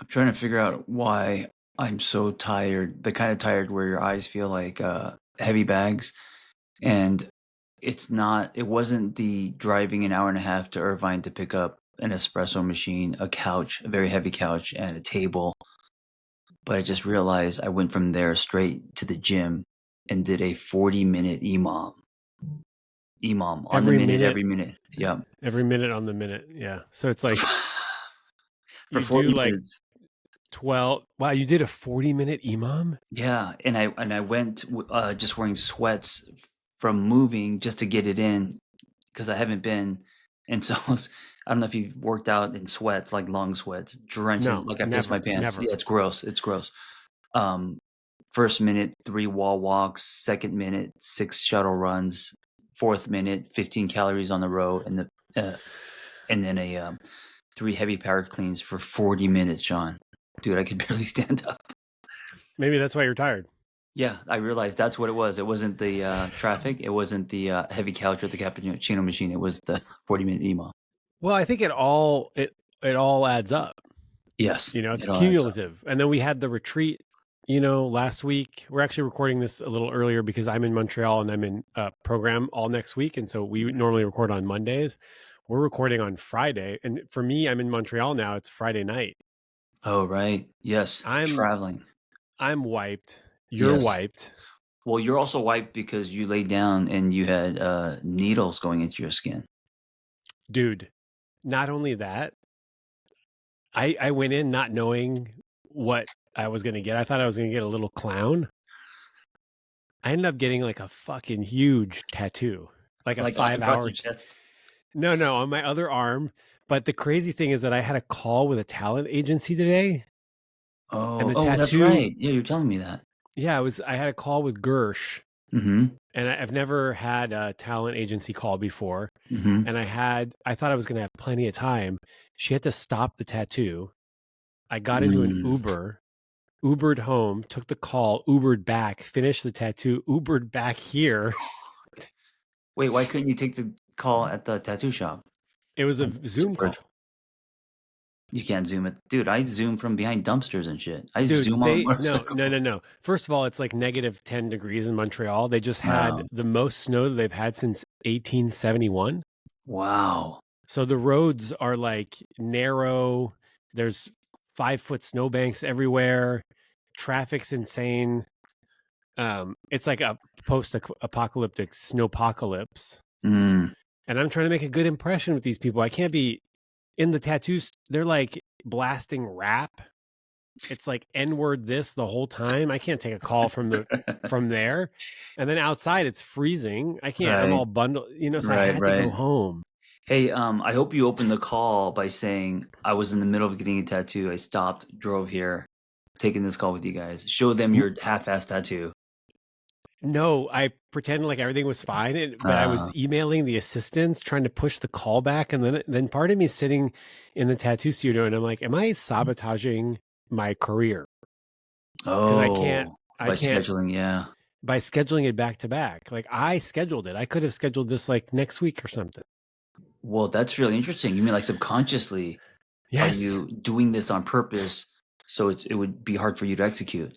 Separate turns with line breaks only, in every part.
I'm trying to figure out why I'm so tired. The kind of tired where your eyes feel like heavy bags. And it wasn't the driving an hour and a half to Irvine to pick up an espresso machine, a couch, a very heavy couch, and a table. But I just realized I went from there straight to the gym and did a 40-minute EMOM. EMOM on the
Every
minute,
minute,
every minute. Yeah.
every minute on the minute. Yeah. So it's like
For
you do
40
like
minutes.
12. Wow, you did a 40-minute imam?
Yeah, and I went just wearing sweats from moving just to get it in because I haven't been, and so I don't know if you've worked out in sweats, like long sweats, drenched,
No,
like I pissed my
never,
pants.
never.
Yeah, it's gross. It's gross. Um, First minute, 3 wall walks. Second minute, 6 shuttle runs. Fourth minute, 15 calories on the row, and then a 3 heavy power cleans for 40 minutes, Sean. Dude, I could barely stand up.
Maybe that's why you're tired.
Yeah, I realized that's what it was. It wasn't the traffic. It wasn't the heavy couch or the cappuccino machine. It was the 40-minute emo.
Well, I think it all adds up.
Yes,
It's
it all adds up.
cumulative. And then we had the retreat, last week. We're actually recording this a little earlier because I'm in Montreal and I'm in a program all next week. And so we normally record on Mondays. We're recording on Friday. And for me, I'm in Montreal now. It's Friday night.
Oh, right. Yes,
I'm
traveling.
I'm wiped. You're
Yes.
wiped.
Well, you're also wiped because you laid down and you had needles going into your skin.
Dude, not only that, I went in not knowing what I was going to get. I thought I was going to get a little clown. I ended up getting like a fucking huge tattoo, like a
Like across
5 hour.
your chest.
No, on my other arm. But the crazy thing is that I had a call with a talent agency today, and
Oh,
the
oh, that's
tattoo.
right. Yeah, you're telling me that.
Yeah, I had a call with Gersh,
Mm-hmm.
and I've never had a talent agency call before.
Mm-hmm.
And I thought I was going to have plenty of time. She had to stop the tattoo. I got into an Ubered home, took the call, Ubered back, finished the tattoo, Ubered back here.
Wait, why couldn't you take the call at the tattoo shop?
It was a
Like,
Zoom call.
virtual. You can't zoom it. Dude, I zoom from behind dumpsters and shit. I
Dude,
zoom on a
no,
motorcycle.
no, no, no. First of all, it's like negative 10 degrees in Montreal. They just had
Wow.
the most snow that they've had since 1871.
Wow.
So the roads are like narrow. There's 5 foot snowbanks everywhere. Traffic's insane. It's like a post-apocalyptic snowpocalypse.
Mm.
And I'm trying to make a good impression with these people. I can't be in the tattoos. They're like blasting rap. It's like N-word this the whole time. I can't take a call from there. And then outside it's freezing. I can't. I'm
Right.
all bundled, so I
Right,
had to go
right.
home.
Hey, I hope you opened the call by saying I was in the middle of getting a tattoo. I stopped, drove here, taking this call with you guys. Show them your half-ass tattoo.
No, I pretended like everything was fine, but I was
Uh,
emailing the assistants trying to push the call back, and then part of me is sitting in the tattoo studio, and I'm like, am I sabotaging my career? Because I can't,
oh, by scheduling, yeah.
by scheduling it back to back. Like I scheduled it. I could have scheduled this like next week or something.
Well, that's really interesting. You mean like subconsciously, are
Yes.
you doing this on purpose so it would be hard for you to execute?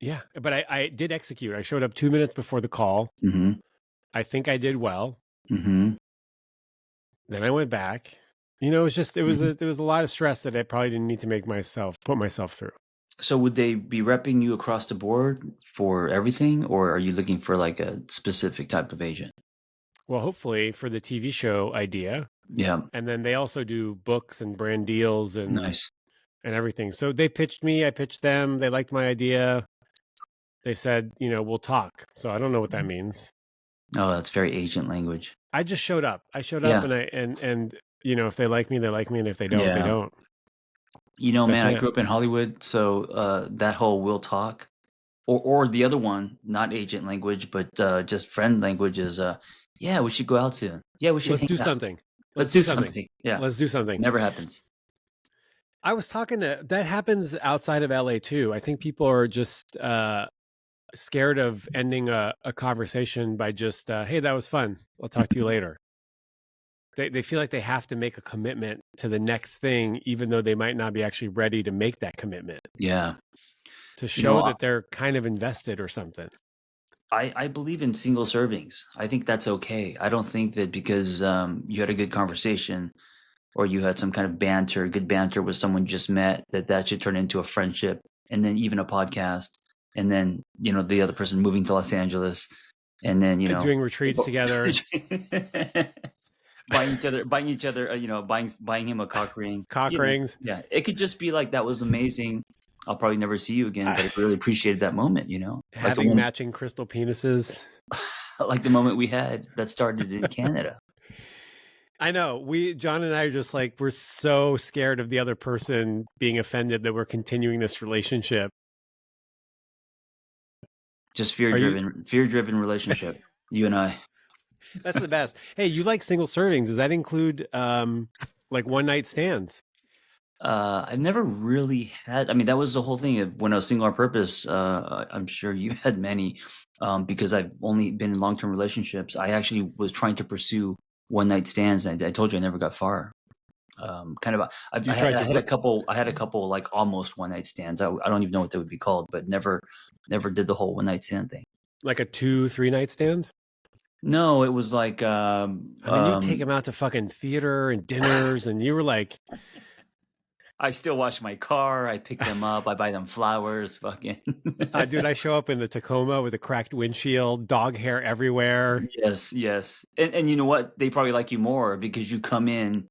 Yeah. But I did execute. I showed up 2 minutes before the call.
Mm-hmm.
I think I did well.
Mm-hmm.
Then I went back. It was just there was a lot of stress that I probably didn't need to put myself through.
So would they be repping you across the board for everything, or are you looking for like a specific type of agent?
Well, hopefully for the TV show idea.
Yeah,
And then they also do books and brand deals and
nice.
everything. So they pitched me, I pitched them, they liked my idea. They said, we'll talk. So I don't know what that means.
Oh, that's very agent language.
I just showed up. I showed up
Yeah,
and if they like me, they like me, and if they don't, they
yeah.
don't. That's
Man, I
it.
grew up in Hollywood, so that whole "will talk," or the other one, not agent language, but just friend language is, yeah, we should go out soon. Yeah, we should
Let's
hang
do
out.
something.
Let's
Let's do
do
something.
something. Yeah,
Let's do something.
never happens.
I was talking to that happens outside of LA too. I think people are just scared of ending a conversation by just, hey, that was fun. I'll talk to you later. They feel like they have to make a commitment to the next thing, even though they might not be actually ready to make that commitment,
Yeah.
to
You know,
show that they're kind of invested or something.
I believe in single servings. I think that's okay. I don't think that because you had a good conversation or you had some kind of banter, good banter with someone you just met, that should turn into a friendship and then even a podcast. And then, the other person moving to Los Angeles and then,
Doing retreats together,
buying each other, buying him a cock ring.
cock rings.
Yeah, it could just be like, that was amazing. I'll probably never see you again, but I really appreciated that moment, like the
Having
one,
matching crystal penises.
like the moment we had that started in Canada.
I know. John and I are just like, we're so scared of the other person being offended that we're continuing this relationship.
Just fear-driven relationship. You and I.
That's the best. Hey, you like single servings? Does that include like one night stands?
I've never really had. I mean, that was the whole thing when I was single on purpose. I'm sure you had many, because I've only been in long-term relationships. I actually was trying to pursue one-night stands, and I told you I never got far. Kind of.
You tried
I
to
had a couple. I had a couple like almost one-night stands. I don't even know what they would be called, but never did the whole one-night stand thing.
like a 2-3 night stand?
No, it was like.
I mean, you take them out to fucking theater and dinners, and you were like,
I still wash my car. I pick them up. I buy them flowers. Fucking.
dude, I show up in the Tacoma with a cracked windshield, dog hair everywhere.
Yes, yes. And you know what? They probably like you more because you come in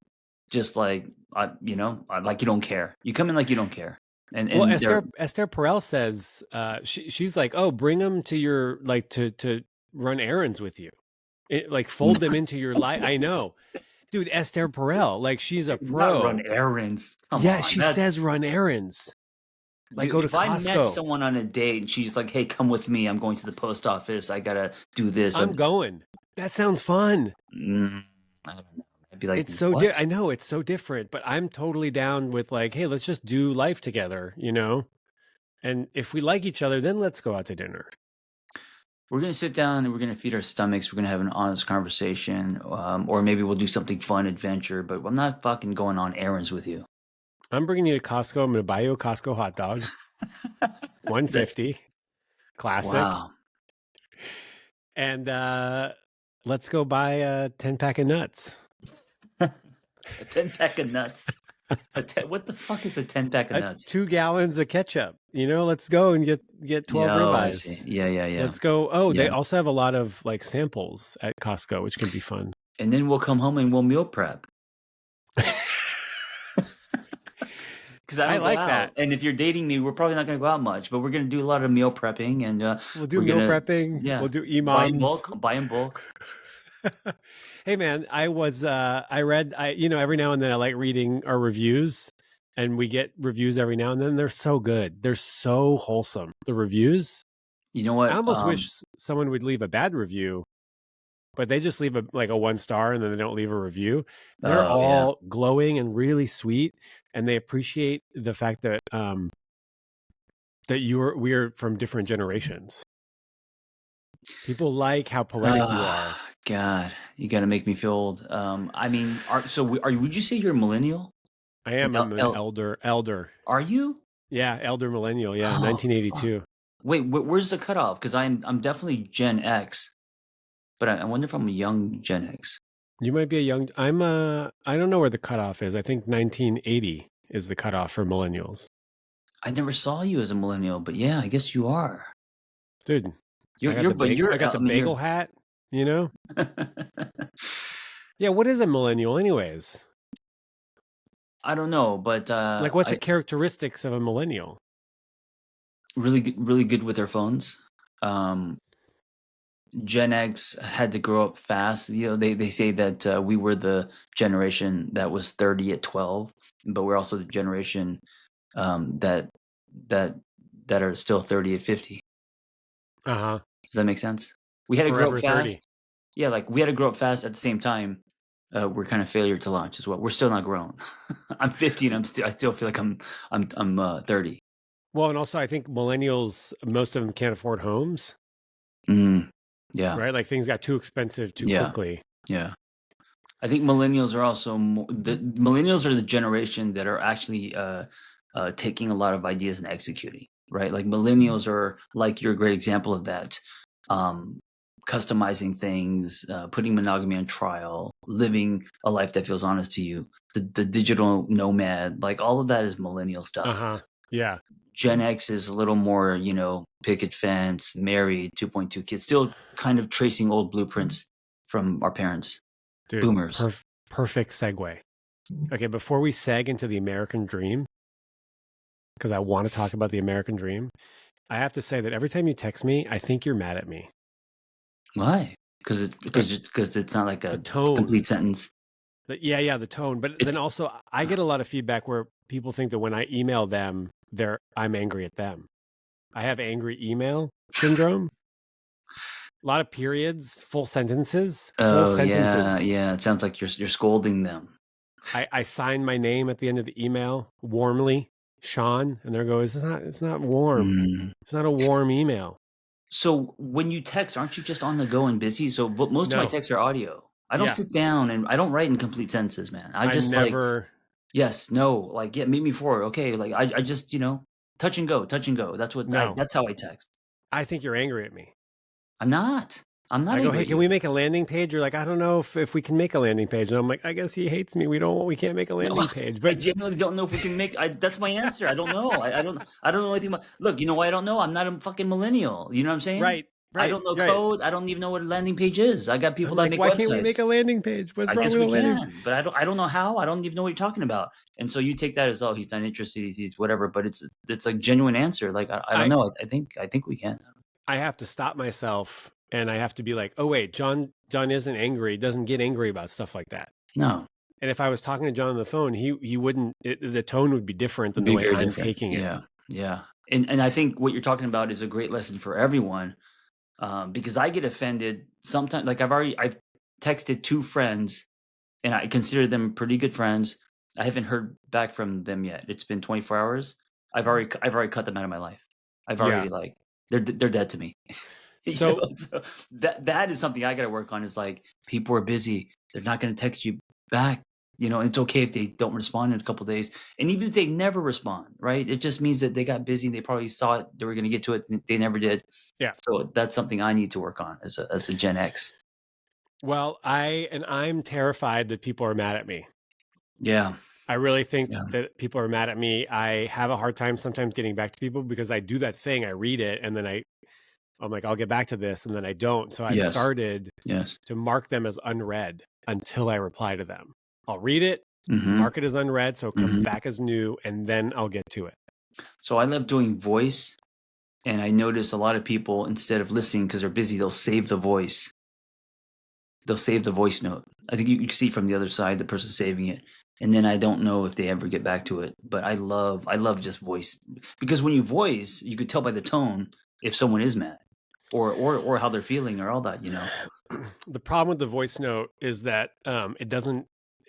just like, like you don't care. You come in like you don't care.
Well,
And they're
Esther Perel says she's like, oh, bring them to your like to run errands with you, like fold them into your life. I know, dude. Esther Perel, like she's a
not
pro.
run errands. Come
Yeah,
on.
she says run errands. Like
Dude,
go to
if I met
Costco.
someone on a date and she's like, "Hey, come with me. I'm going to the post office. I gotta do this."
I'm going. That sounds fun.
I don't know. I'd be like,
It's so
"What?"
I know it's so different, but I'm totally down with like, hey, let's just do life together, And if we like each other, then let's go out to dinner.
We're gonna sit down and we're gonna feed our stomachs. We're gonna have an honest conversation, or maybe we'll do something fun, adventure. But I'm not fucking going on errands with you.
I'm bringing you to Costco. I'm going to buy you a Costco hot dog.
That's
150. Classic.
wow.
And let's go buy a 10-pack of nuts.
A 10-pack of nuts. What the fuck is a 10-pack of nuts?
2 gallons of ketchup. Let's go and get 12
Oh, I
ribeyes.
see. Yeah.
Let's go. Oh, they
Yeah.
also have a lot of like samples at Costco, which can be fun.
And then we'll come home and we'll meal prep. Because I
like
go out.
that.
And if you're dating me, we're probably not going to go out much, but we're going to do a lot of meal prepping, and
we'll do meal prepping.
Yeah,
We'll do
buy in
imams.
bulk. Buy in bulk.
Hey man, I read, every now and then I like reading our reviews, and we get reviews every now and then. They're so good. They're so wholesome. The reviews.
You know what?
I almost wish someone would leave a bad review, but they just leave a 1 star and then they don't leave a review. They're all glowing and really sweet, and they appreciate the fact that we're from different generations. People like how poetic you are.
God, you got to make me feel old. I mean, would you say you're a millennial?
I am. I'm an elder.
Are you?
Yeah, elder millennial. Yeah, 1982.
Wait, where's the cutoff? Because I'm definitely Gen X, but I wonder if I'm a young Gen X.
You might be a young. I don't know where the cutoff is. I think 1980 is the cutoff for millennials.
I never saw you as a millennial, but yeah, I guess you are.
Dude, I got the bagel hat, Yeah, what is a millennial anyways?
I don't know, but
what's the characteristics of a millennial?
Really good with their phones. Gen X had to grow up fast. They say that we were the generation that was 30 at 12, but we're also the generation that are still 30 at 50.
Uh-huh.
Does that make sense? We had to grow up fast.
30.
Yeah, like we had to grow up fast at the same time. We're kind of failure to launch as well. We're still not grown. I'm 50 and I still feel like I'm 30.
Well, and also I think millennials, most of them can't afford homes.
Yeah.
Right? Like things got too expensive too quickly.
Yeah. I think millennials are also the millennials are the generation that are actually taking a lot of ideas and executing, right? Like millennials are like you're a great example of that. Um, Customizing things, putting monogamy on trial, living a life that feels honest to you. The digital nomad, like all of that is millennial stuff.
Uh-huh. Yeah.
Gen X is a little more, picket fence, married, 2.2 kids, still kind of tracing old blueprints from our parents,
Dude,
boomers.
perfect segue. Okay, before we seg into the American dream, because I want to talk about the American dream, I have to say that every time you text me, I think you're mad at me.
Why? Because it's
Uh,
because it's not like
The
a
tone.
complete sentence.
Yeah, the tone. But then
It's
also I get a lot of feedback where people think that when I email them, I'm angry at them. I have angry email syndrome. A lot of periods, full sentences, full
oh, yeah,
sentences.
yeah, it sounds like you're scolding them.
I sign my name at the end of the email warmly, Shaun, and there goes, it's not warm.
Mm.
It's not a warm email.
So when you text, aren't you just on the go and busy? So but most of my
No.
texts are audio. I don't
Yeah.
sit down and I don't write in complete sentences, man. I
I
just like,
never
yes, no, like, yeah, meet me for, okay, like, I just, touch and go, touch and go.
no.
That's how I text.
I think you're angry at me.
I'm not. I'm not
I go,
angry
hey,
at
can we
you.
make a landing page? You're like, I don't know if we can make a landing page. And I'm like, I guess he hates me. We can't make a
No,
landing page.
I
But
genuinely don't know if we can make that's my answer. I don't know. I don't know anything about look, you know why I don't know? I'm not a fucking millennial. You know what I'm saying?
right,
I
right,
don't know
right.
code. I don't even know what a landing page is. I got people
I'm
that
like,
make
why can't we make
websites.
a landing page? What's
I
wrong
guess
with
we
a landing?
can, but I don't know how. I don't even know what you're talking about. And so you take that as, oh, he's not interested, he's whatever, but it's a genuine answer. Like I don't
I
know. I think we can.
I have to stop myself and I have to be like, oh wait, John isn't angry. Doesn't get angry about stuff like that.
No,
And if I was talking to John on the phone, he wouldn't. The tone would be different than
it'd
the
be
way
very
I'm
different.
taking it.
Yeah. Yeah. And I think what you're talking about is a great lesson for everyone. Because I get offended sometimes. Like I've texted two friends, and I consider them pretty good friends. I haven't heard back from them yet. It's been 24 hours. I've already cut them out of my life. I've
Yeah.
already like they're dead to me.
So
So that is something I got to work on. Is like people are busy. They're not going to text you back. It's okay if they don't respond in a couple days, and even if they never respond, right? It just means that they got busy. They probably saw it. They were going to get to it. And they never did.
yeah.
So that's something I need to work on as a Gen X.
Well, I'm terrified that people are mad at me.
Yeah,
I really think
yeah,
that people are mad at me. I have a hard time sometimes getting back to people because I do that thing. I read it and then I'm like, I'll get back to this, and then I don't. So I've
yes,
started
yes.
to mark them as unread until I reply to them. I'll read it,
Mhm,
mark it as unread, so it comes
mhm.
back as new, and then I'll get to it.
So I love doing voice, and I notice a lot of people, instead of listening because 'cause they're busy, they'll save the voice. They'll save the voice note. I think you can see from the other side the person saving it, and then I don't know if they ever get back to it, but I love just voice, because when you voice, you could tell by the tone if someone is mad or how they're feeling or all that.
The problem with the voice note is that it doesn't.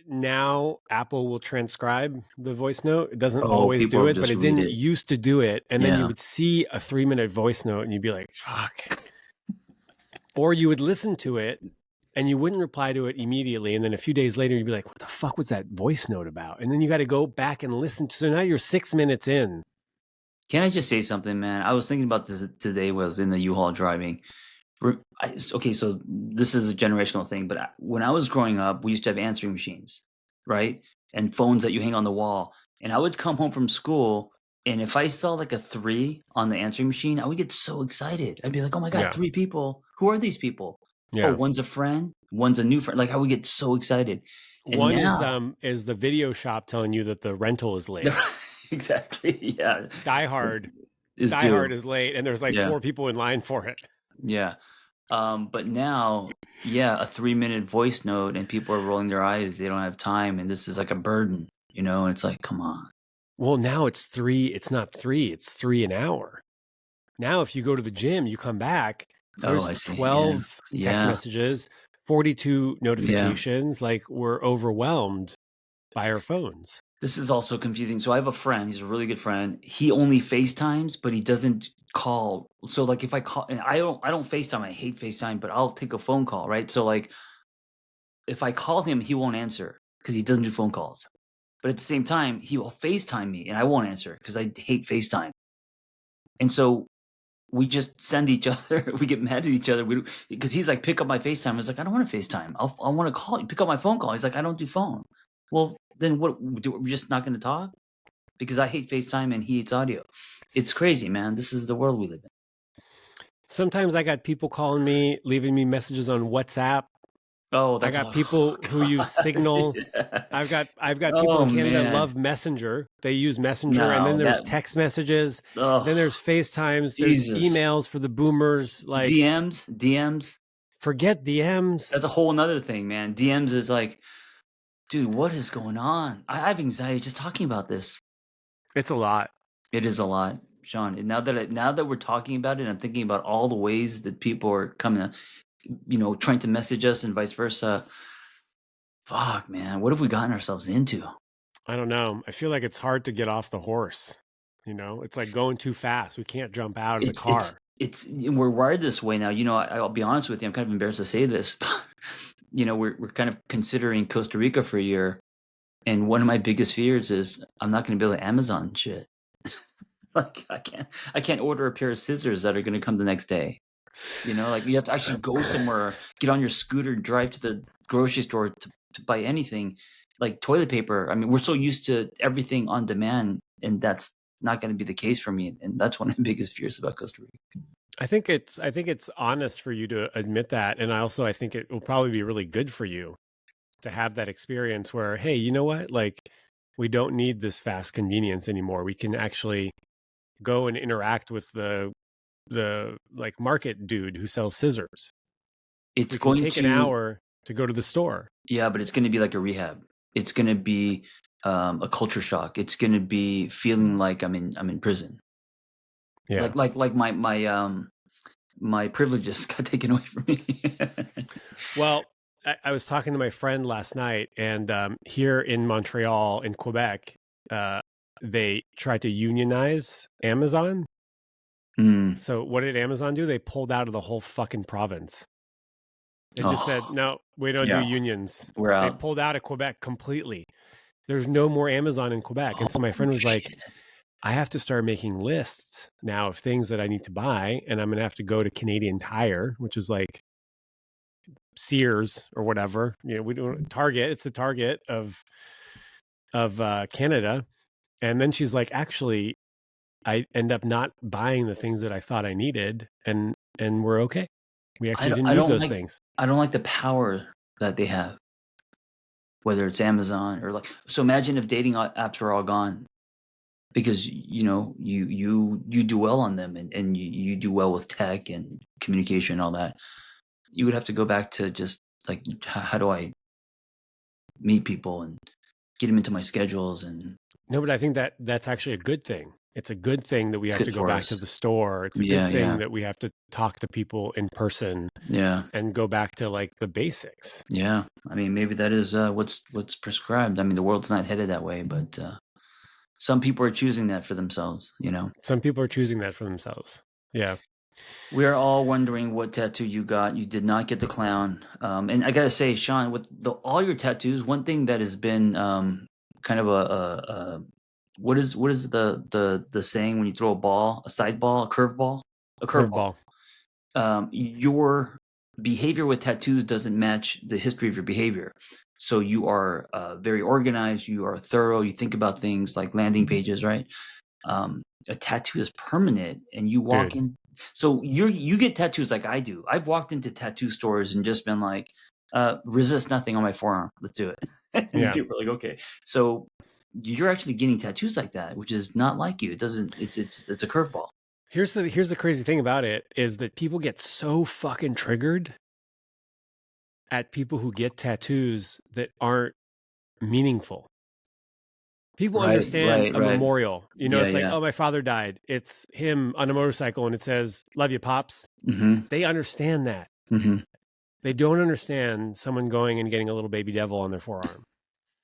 Now Apple will transcribe the voice note. It doesn't
Oh,
always
people
do
will
it, but
just
it
read
didn't
it.
used to do it. And then you
Yeah.
would see a 3-minute voice note and you'd be like, fuck. Or you would listen to it and you wouldn't reply to it immediately. And then a few days later, you'd be like, what the fuck was that voice note about? And then you got to go back and listen. So now you're 6 minutes in.
Can I just say something, man? I was thinking about this today when I was in the U-Haul driving. Okay, so this is a generational thing, but when I was growing up, we used to have answering machines, right? And phones that you hang on the wall. And I would come home from school, and if I saw like a three on the answering machine, I would get so excited. I'd be like, "Oh my God,
Yeah.
three people! Who are these people? Oh,
Yeah.
one's a friend, one's a new friend." Like I would get so excited. And
One
now,
is the video shop telling you that the rental is late.
exactly, yeah,
Die Hard.
is
Die Hard
due.
is late, and there's like
Yeah,
4 people in line for it.
yeah. But now, yeah, a 3-minute voice note and people are rolling their eyes. They don't have time, and this is like a burden. And it's like, come on.
Well, now it's 3. It's not 3. It's 3 an hour. Now, if you go to the gym, you come back,
Oh,
there's
I see. Yeah.
12 text
Yeah.
messages, 42
Yeah.
notifications. Like we're overwhelmed by our phones.
This is also confusing. So I have a friend, he's a really good friend. He only FaceTimes, but he doesn't call. So like if I call, and I don't FaceTime, I hate FaceTime, but I'll take a phone call, right? So like if I call him, he won't answer because he doesn't do phone calls. But at the same time, he will FaceTime me and I won't answer because I hate FaceTime. And so we just send each other, we get mad at each other because he's like, pick up my FaceTime. I was like, I don't want to FaceTime. I want to call you. Pick up my phone call. He's like, I don't do phone. Well, then what? We're just not going to talk because I hate FaceTime and he hates audio. It's crazy, man. This is the world we live in.
Sometimes I got people calling me, leaving me messages on WhatsApp.
Oh,
I
that's
got people who use Signal.
yeah.
I've got people
Oh
in Canada that
man.
love Messenger. They use Messenger, and then
No,
there's
that.
text messages.
Oh,
Then there's FaceTimes. There's
Jesus.
emails for the boomers. Like,
DMs.
forget DMs.
That's a whole nother thing, man. DMs is like, dude, what is going on? I have anxiety just talking about this.
It's a lot.
It is a lot, Shaun. And now that we're talking about it, I'm thinking about all the ways that people are coming, trying to message us and vice versa. Fuck, man, what have we gotten ourselves into?
I don't know. I feel like it's hard to get off the horse. It's like going too fast. We can't jump out of the car.
We're wired this way now. I'll be honest with you. I'm kind of embarrassed to say this, but we're kind of considering Costa Rica for a year, and one of my biggest fears is I'm not going to be able to Amazon shit. Like I can't order a pair of scissors that are going to come the next day. Like you have to actually go somewhere, get on your scooter, drive to the grocery store to buy anything, like toilet paper. I mean, we're so used to everything on demand, and that's not going to be the case for me. And that's one of my biggest fears about Costa Rica.
I think it's honest for you to admit that, and I think it will probably be really good for you to have that experience where, hey, you know what? Like, we don't need this fast convenience anymore. We can actually go and interact with the like market dude who sells scissors.
It's
we can
going
take
to
an hour to go to the store.
Yeah, but it's going to be like a rehab. It's going to be a culture shock. It's going to be feeling like I'm in prison.
Yeah.
Like my privileges got taken away from me.
Well, I was talking to my friend last night, and here in Montreal, in Quebec, they tried to unionize Amazon. So what did Amazon do? They pulled out of the whole fucking province. They just said, no, we don't do unions.
We're out.
They pulled out of Quebec completely. There's no more Amazon in Quebec. And so my friend was like, I have to start making lists now of things that I need to buy. And I'm going to have to go to Canadian Tire, which is like Sears or whatever. We do Target. It's the Target of Canada. And then she's like, actually, I end up not buying the things that I thought I needed, and we're okay. We actually didn't need those things.
I don't like the power that they have, whether it's Amazon or so imagine if dating apps were all gone, because you do well on them, and you do well with tech and communication and all that. You would have to go back to just like, how do I meet people and get them into my schedules? And
no, but I think that's actually a good thing. It's a good thing that we have to go back to the store. It's a good thing that we have to talk to people in person.
Yeah.
And go back to like the basics.
Yeah. I mean, maybe that is what's prescribed. I mean, the world's not headed that way, but some people are choosing that for themselves,
Some people are choosing that for themselves. Yeah.
We're all wondering what tattoo you got. You did not get the clown. And I got to say, Shaun, with all your tattoos, one thing that has been kind of a what is the saying when you throw a ball, a side ball, a curveball? A curveball. Your behavior with tattoos doesn't match the history of your behavior. So you are very organized. You are thorough. You think about things like landing pages, right? A tattoo is permanent, and you walk in. So you get tattoos like I do. I've walked into tattoo stores and just been like, resist nothing on my forearm. Let's do it. And people are like, okay. So you're actually getting tattoos like that, which is not like you. It doesn't. It's a curveball.
Here's the crazy thing about it is that people get so fucking triggered at people who get tattoos that aren't meaningful. People understand a memorial. It's like, oh, my father died. It's him on a motorcycle and it says, love you, Pops.
Mm-hmm.
They understand that.
Mm-hmm.
They don't understand someone going and getting a little baby devil on their forearm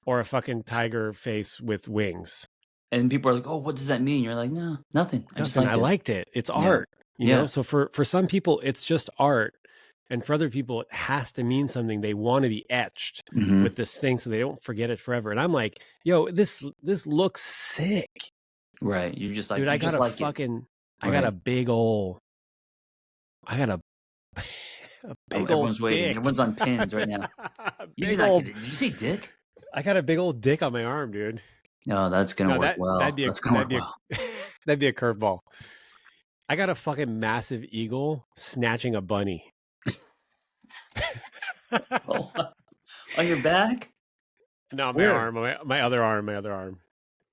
or a fucking tiger face with wings.
And people are like, oh, what does that mean? You're like, no, nothing.
I liked it. It's art. So for some people, it's just art. And for other people, it has to mean something. They want to be etched
Mhm.
with this thing so they don't forget it forever. And I'm like, yo, this looks sick.
Right.
Dude,
You just like it.
I got
Right.
a big ol' I got a a big old
Everyone's waiting.
dick.
Everyone's on pins right now. You did
Big
not get
old
it. Did you say dick?
I got a big old dick on my arm, dude.
No, that's gonna
No,
work well. That's gonna
that'd
work
be
well.
a that'd be a curveball. I got a fucking massive eagle snatching a bunny.
Oh, on your back?
No, my
Where?
arm, my other arm, my other arm.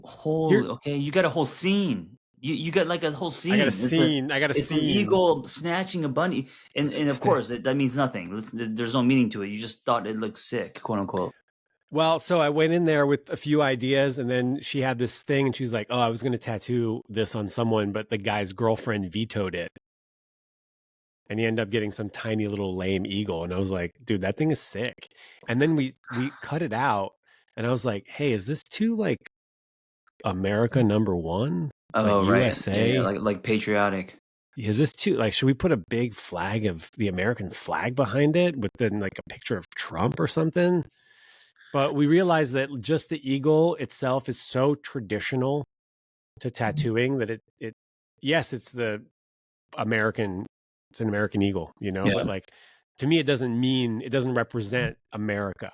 Here,
Holy, okay, you got a whole scene. You got, like, a whole
I got a
scene.
scene. I got a
It's an
scene.
eagle snatching a bunny, and of
St-
course, that means nothing. There's no meaning to it. You just thought it looked sick, quote, unquote.
Well, so I went in there with a few ideas, and then she had this thing, and she was like, "Oh, I was going to tattoo this on someone, but the guy's girlfriend vetoed it." And he ended up getting some tiny little lame eagle. And I was like, dude, that thing is sick. And then we cut it out, and I was like, hey, is this too like America number one? Like
Oh, right. Yeah,
USA?
like patriotic.
Is this too like should we put a big flag of the American flag behind it with then like a picture of Trump or something? But we realized that just the eagle itself is so traditional to tattooing that it yes, it's the American, it's an American eagle, you know, but
Yeah,
like to me, it doesn't represent America.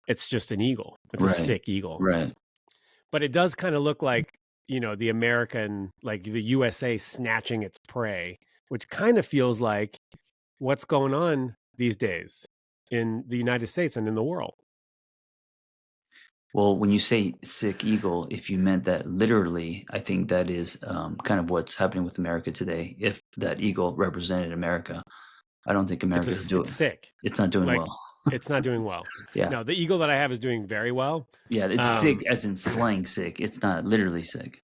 It's just an eagle. It's a
right,
sick eagle,
right.
but it does kind of look like, you know, the American, like the USA snatching its prey, which kind of feels like what's going on these days in the United States and in the world.
Well, when you say sick eagle, if you meant that literally, I think that is, kind of what's happening with America today. If that eagle represented America, I don't think America's
It's
doing
sick.
it's not doing
Like
well.
it's not doing well.
Yeah.
No, the eagle that I have is doing very well.
Yeah, it's
Um,
sick as in slang sick. It's not literally sick.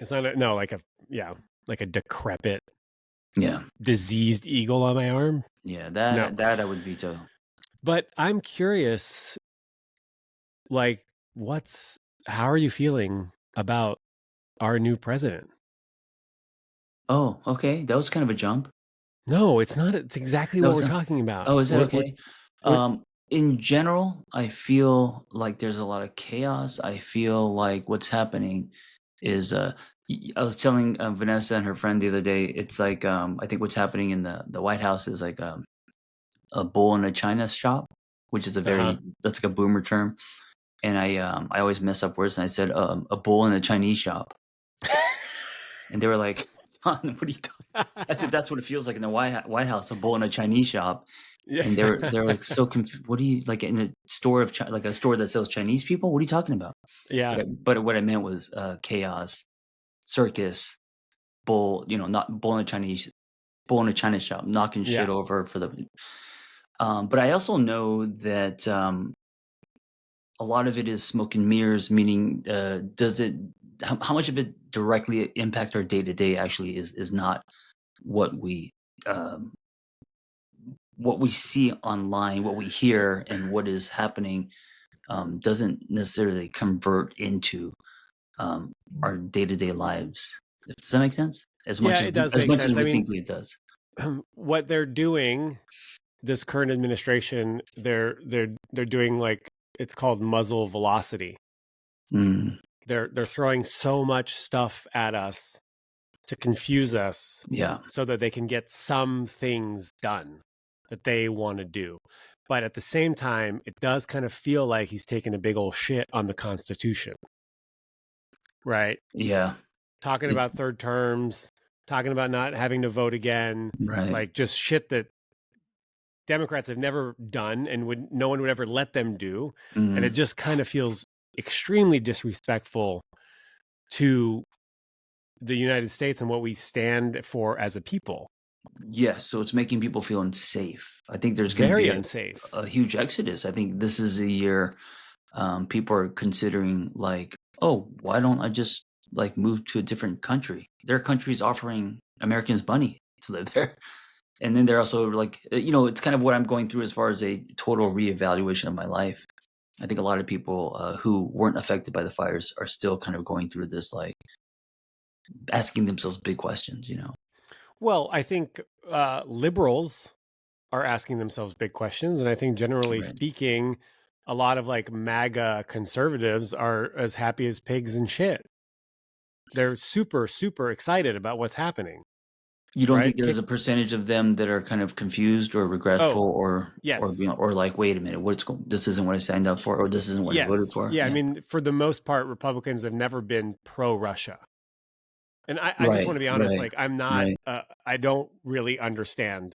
it's not no like a yeah like a decrepit
Yeah.
diseased eagle on my arm.
Yeah,
No,
that I would veto.
but I'm curious, like, how are you feeling about our new president?
Oh, okay. That was kind of a jump.
No, it's not. It's exactly
That
what
was
we're
a
talking about.
Oh, is that okay?
We're
In general, I feel like there's a lot of chaos. I feel like what's happening is I was telling Vanessa and her friend the other day, it's like I think what's happening in the White House is like a bull in a china shop, which is a
uh-huh.
very that's like a boomer term. And I always mess up words and I said a bull in a Chinese shop. And they were like, "John, what are you talking?" I said, "That's what it feels like in the White House, a bull in a Chinese shop."
Yeah.
And they're like so confused. What do you like in a store of like a store that sells Chinese people? What are you talking about?
Yeah.
But what I meant was chaos, circus, bull. You know, not bull in a China shop, knocking shit
Yeah.
over for the. But I also know that a lot of it is smoke and mirrors. Meaning, does it? How much of it directly impact our day to day? Actually, is not what um, what we see online, what we hear, and what is happening doesn't necessarily convert into um, our day to day lives. Does that make sense?
Yeah, it does
As
make
much as
sense. I
we
mean,
think it does.
what they're doing, this current administration, they're doing like it's called muzzle velocity.
Mm,
They're throwing so much stuff at us to confuse us
yeah,
so that they can get some things done that they want to do. But at the same time, it does kind of feel like he's taking a big old shit on the Constitution, right?
yeah,
Talking
it,
about third terms, talking about not having to vote again,
right.
like just shit that Democrats have never done and no one would ever let them do. And it
Mm,
just kind of feels extremely disrespectful to the United States and what we stand for as a people.
yes, so it's making people feel unsafe. I think there's going to
Very
be
unsafe.
a huge exodus. I think this is a year people are considering like, oh, why don't I just like move to a different country? There are countries offering Americans money to live there. And then they're also like, it's kind of what I'm going through as far as a total reevaluation of my life. I think a lot of people who weren't affected by the fires are still kind of going through this, like asking themselves big questions.
Well, I think liberals are asking themselves big questions. And I think generally
Right.
speaking, a lot of like MAGA conservatives are as happy as pigs and shit. They're super, super excited about what's happening,
You don't
right?
think there's a percentage of them that are kind of confused or regretful
Oh,
or
yes.
or like, wait a minute, this isn't what I signed up for, or this isn't what I voted
Yes.
for?
Yeah. I
Yeah.
mean, for the most part, Republicans have never been pro Russia. And I just
Right,
want to be honest,
right,
like, I'm not,
right.
I don't really understand,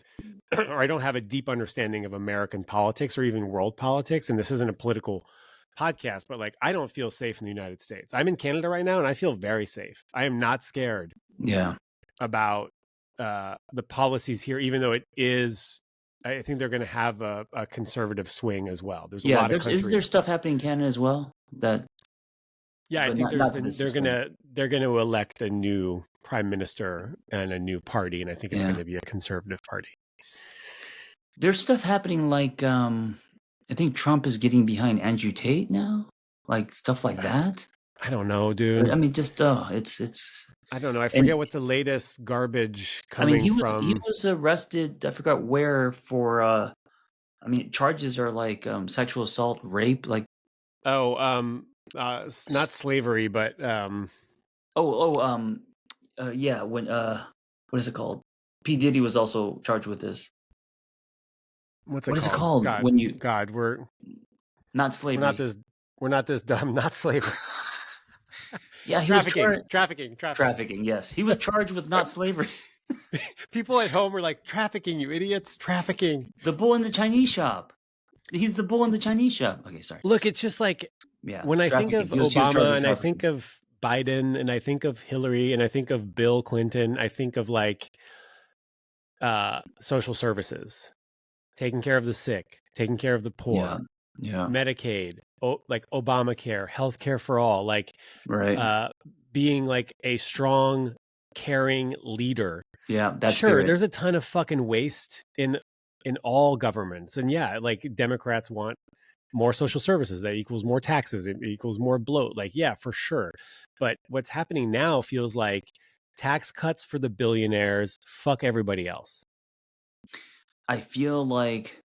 or I don't have a deep understanding of American politics or even world politics. And this isn't a political podcast, but like, I don't feel safe in the United States. I'm in Canada right now and I feel very safe. I am not scared
Yeah.
about the policies here, even though it is, I think they're going to have a conservative swing as well. There's a
Yeah,
lot of
is there
countries.
stuff happening in Canada as well? That
Yeah, I
but
think
not to this extent.
they're gonna elect a new prime minister and a new party, and I think it's going
Yeah.
to be a conservative party.
There's stuff happening like, I think Trump is getting behind Andrew Tate now, like, stuff like that.
I don't know,
I
dude.
mean, just, it's
I don't know. I
and
forget what the latest garbage
I mean,
coming
he
from.
was arrested, I forgot where, for, I mean, charges are like, sexual assault, rape, like
Oh, not slavery, but
oh, yeah, when, what is it called? P. Diddy was also charged with this.
what's it
What is it
called?
called when you
God,
not
we're not
slavery?
this we're not this dumb. Not slavery.
Yeah, he was
Trafficking,
charged
trafficking, trafficking.
trafficking, yes. He was charged with not slavery.
People at home are like, trafficking, you idiots, trafficking.
The bull in the Chinese shop. He's the bull in the Chinese shop. Okay, sorry.
Look, it's just like
Yeah,
when I think
trafficking.
of
He was charged
Obama
with
and I think
trafficking.
of Biden and I think of Hillary and I think of Bill Clinton, I think of like social services, taking care of the sick, taking care of the
Yeah,
poor,
yeah,
Medicaid, like Obamacare, healthcare for all, like
right.
being like a strong, caring leader.
Yeah, that
Sure,
spirit.
there's a ton of fucking waste in all governments. And yeah, like Democrats want more social services. That equals more taxes. It equals more bloat. Like, yeah, for sure. But what's happening now feels like tax cuts for the billionaires, fuck everybody else.
I feel like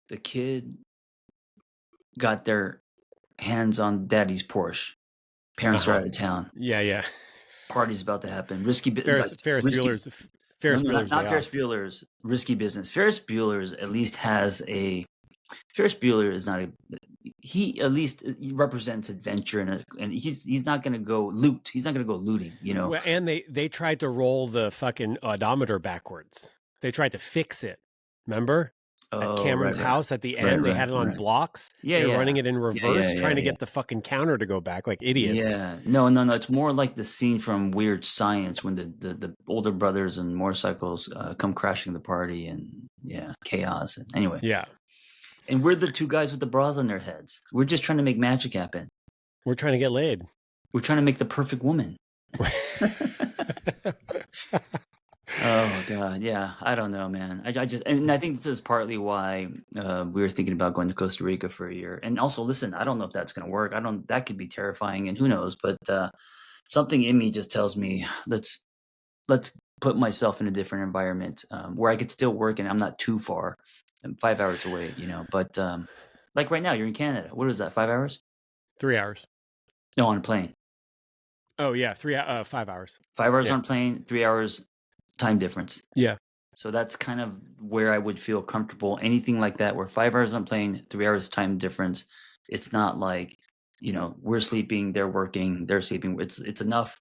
the kid got their hands on daddy's Porsche. Parents are out of town.
Yeah, yeah.
Party's about to happen. Risky business. Like,
Ferris
risky. No,
Bueller's
not
Day
Ferris
Off.
Bueller's risky business. Ferris Bueller's at least has a. Ferris Bueller is not a. He at least he represents adventure and he's not gonna go loot. He's not gonna go looting. You know.
Well, and they tried to roll the fucking odometer backwards. They tried to fix it. Remember? At
Oh,
Cameron's house at the end, they had it on
right.
blocks.
Yeah,
They were
yeah,
running it in reverse, trying to
yeah.
get the fucking counter to go back like idiots.
Yeah. No. It's more like the scene from Weird Science when the older brothers and motorcycles come crashing the party and yeah, chaos. And anyway,
Yeah.
and we're the two guys with the bras on their heads. We're just trying to make magic happen.
We're trying to get laid.
We're trying to make the perfect woman. Oh God, yeah. I don't know, man. I just and I think this is partly why we were thinking about going to Costa Rica for a year. And also, listen, I don't know if that's going to work. I don't. That could be terrifying, and who knows? But something in me just tells me let's put myself in a different environment where I could still work and I'm not too far. I'm 5 hours away, you know. But like right now, you're in Canada. What is that? 5 hours?
3 hours.
No, on a plane.
Oh yeah, 5 hours.
5 hours
Yeah.
on a plane, 3 hours time difference.
Yeah.
So that's kind of where I would feel comfortable. Anything like that, where 5 hours on plane, 3 hours time difference. It's not like, you know, we're sleeping, they're working, they're sleeping. It's enough.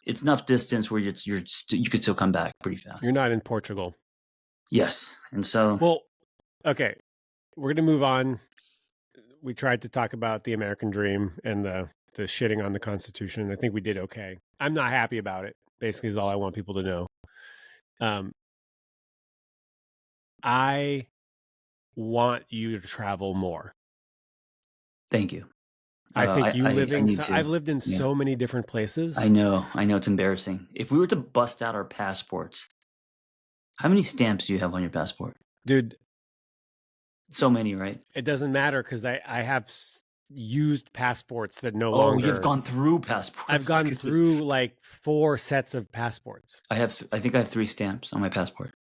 It's enough distance where you could still come back pretty fast.
You're not in Portugal.
Yes, and so
Well, okay, we're gonna move on. We tried to talk about the American dream and the shitting on the Constitution. I think we did okay. I'm not happy about it. Basically, is all I want people to know. I want you to travel more.
thank you.
I think you
I
living.
need to.
I've lived in
Yeah.
so many different places.
I know. It's embarrassing. If we were to bust out our passports, how many stamps do you have on your passport?
Dude.
So many, right?
It doesn't matter because I have used passports that no longer.
Oh, you've gone through passports.
I've gone through like 4 sets of passports.
I think I have 3 stamps on my passport.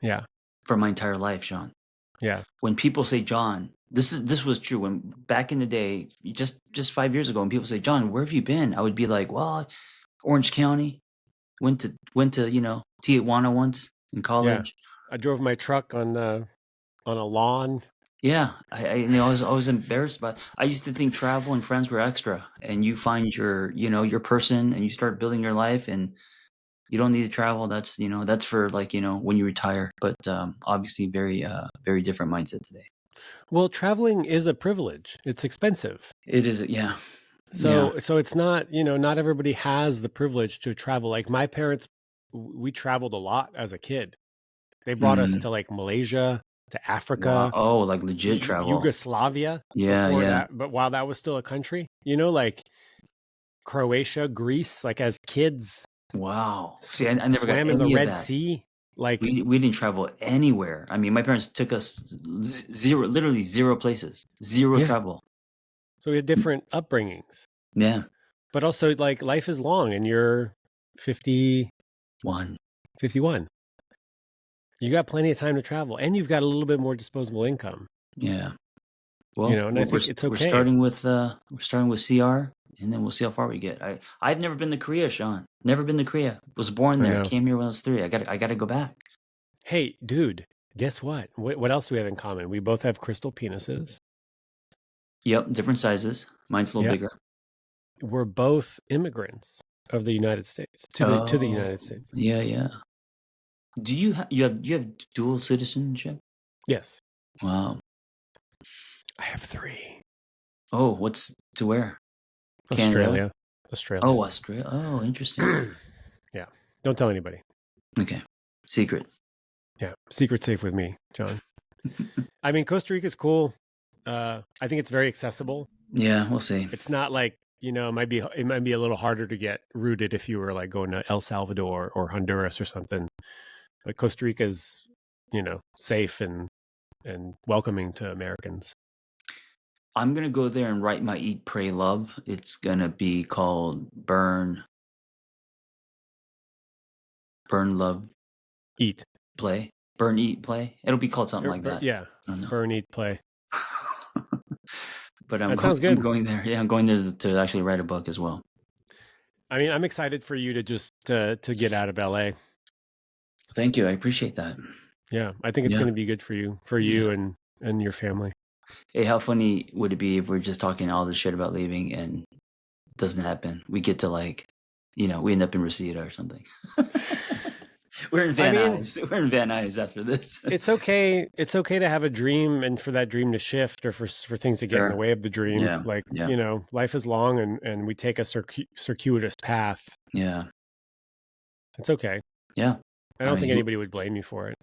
Yeah.
for my entire life, Shaun.
Yeah.
When people say, "John," this was true when back in the day, just 5 years ago, when people say, "John, where have you been?" I would be like, "Well, Orange County, went to, Tijuana once in
Yeah.
college."
I drove my truck on a lawn.
Yeah, I was embarrassed about I used to think travel and friends were extra, and you find your person, and you start building your life, and you don't need to travel. That's for, like, when you retire, but, obviously very different mindset today.
Well, traveling is a privilege. It's expensive.
It is, yeah. Yeah.
So it's not, not everybody has the privilege to travel. Like my parents, we traveled a lot as a kid. They brought us
Mm.
to like Malaysia, to
Wow.
Africa,
Oh, like legit travel.
Yugoslavia
Yeah,
before
yeah.
that, but while that was still a country, like Croatia, Greece, like as kids,
Wow. See, I never got
swam in the
any of
Red
that.
Sea. Like,
We didn't travel anywhere. I mean, my parents took us zero, literally 0 places, 0
yeah.
travel.
So we had different upbringings,
Yeah.
but also like life is long and you're 50,
1.
51. You got plenty of time to travel and you've got a little bit more disposable income,
Yeah. Well,
and I think it's
we're
okay.
starting with CR, and then we'll see how far we get. I've never been to Korea, Shaun. Never been to Korea. Was born
I
there.
know.
Came here when I was 3. I gotta go back.
Hey, dude, guess what? What else do we have in common? We both have crystal penises.
Yep, different sizes. Mine's a little
Yeah.
bigger.
We're both immigrants of the United States to the
Oh,
United States.
yeah, yeah. Do you have dual citizenship?
Yes.
Wow.
I have 3.
Oh, what's to where? Canada?
Australia. Australia.
Oh, Australia. Oh, interesting.
Yeah. Don't tell anybody.
Okay. Secret.
Yeah. Secret safe with me, John. I mean, Costa Rica is cool. I think it's very accessible.
Yeah, we'll see.
It's not like, it might be a little harder to get rooted if you were like going to El Salvador or Honduras or something. But Costa Rica is, safe and welcoming to Americans.
I'm gonna go there and write my Eat, Pray, Love. It's gonna be called Burn, Love,
Eat.
Play. Burn, Eat, Play. It'll be called something like that.
Yeah.
I don't know.
Burn, eat, play.
But
That sounds
I'm
good.
going there. Yeah, I'm going there to actually write a book as well.
I mean, I'm excited for you to just to get out of LA.
Thank you. I appreciate that.
Yeah, I think it's
Yeah.
going to be good for you
Yeah.
and your family.
Hey, how funny would it be if we're just talking all this shit about leaving and it doesn't happen? We get to, like, we end up in Reseda or something. We're in Van Nuys. We're in Van Nuys after this.
It's okay. It's okay to have a dream and for that dream to shift or for things to get in the
Sure.
way of the dream.
Yeah.
Like,
Yeah.
life is long and we take a circuitous path.
Yeah.
It's okay.
Yeah.
I don't think anybody would blame you for it,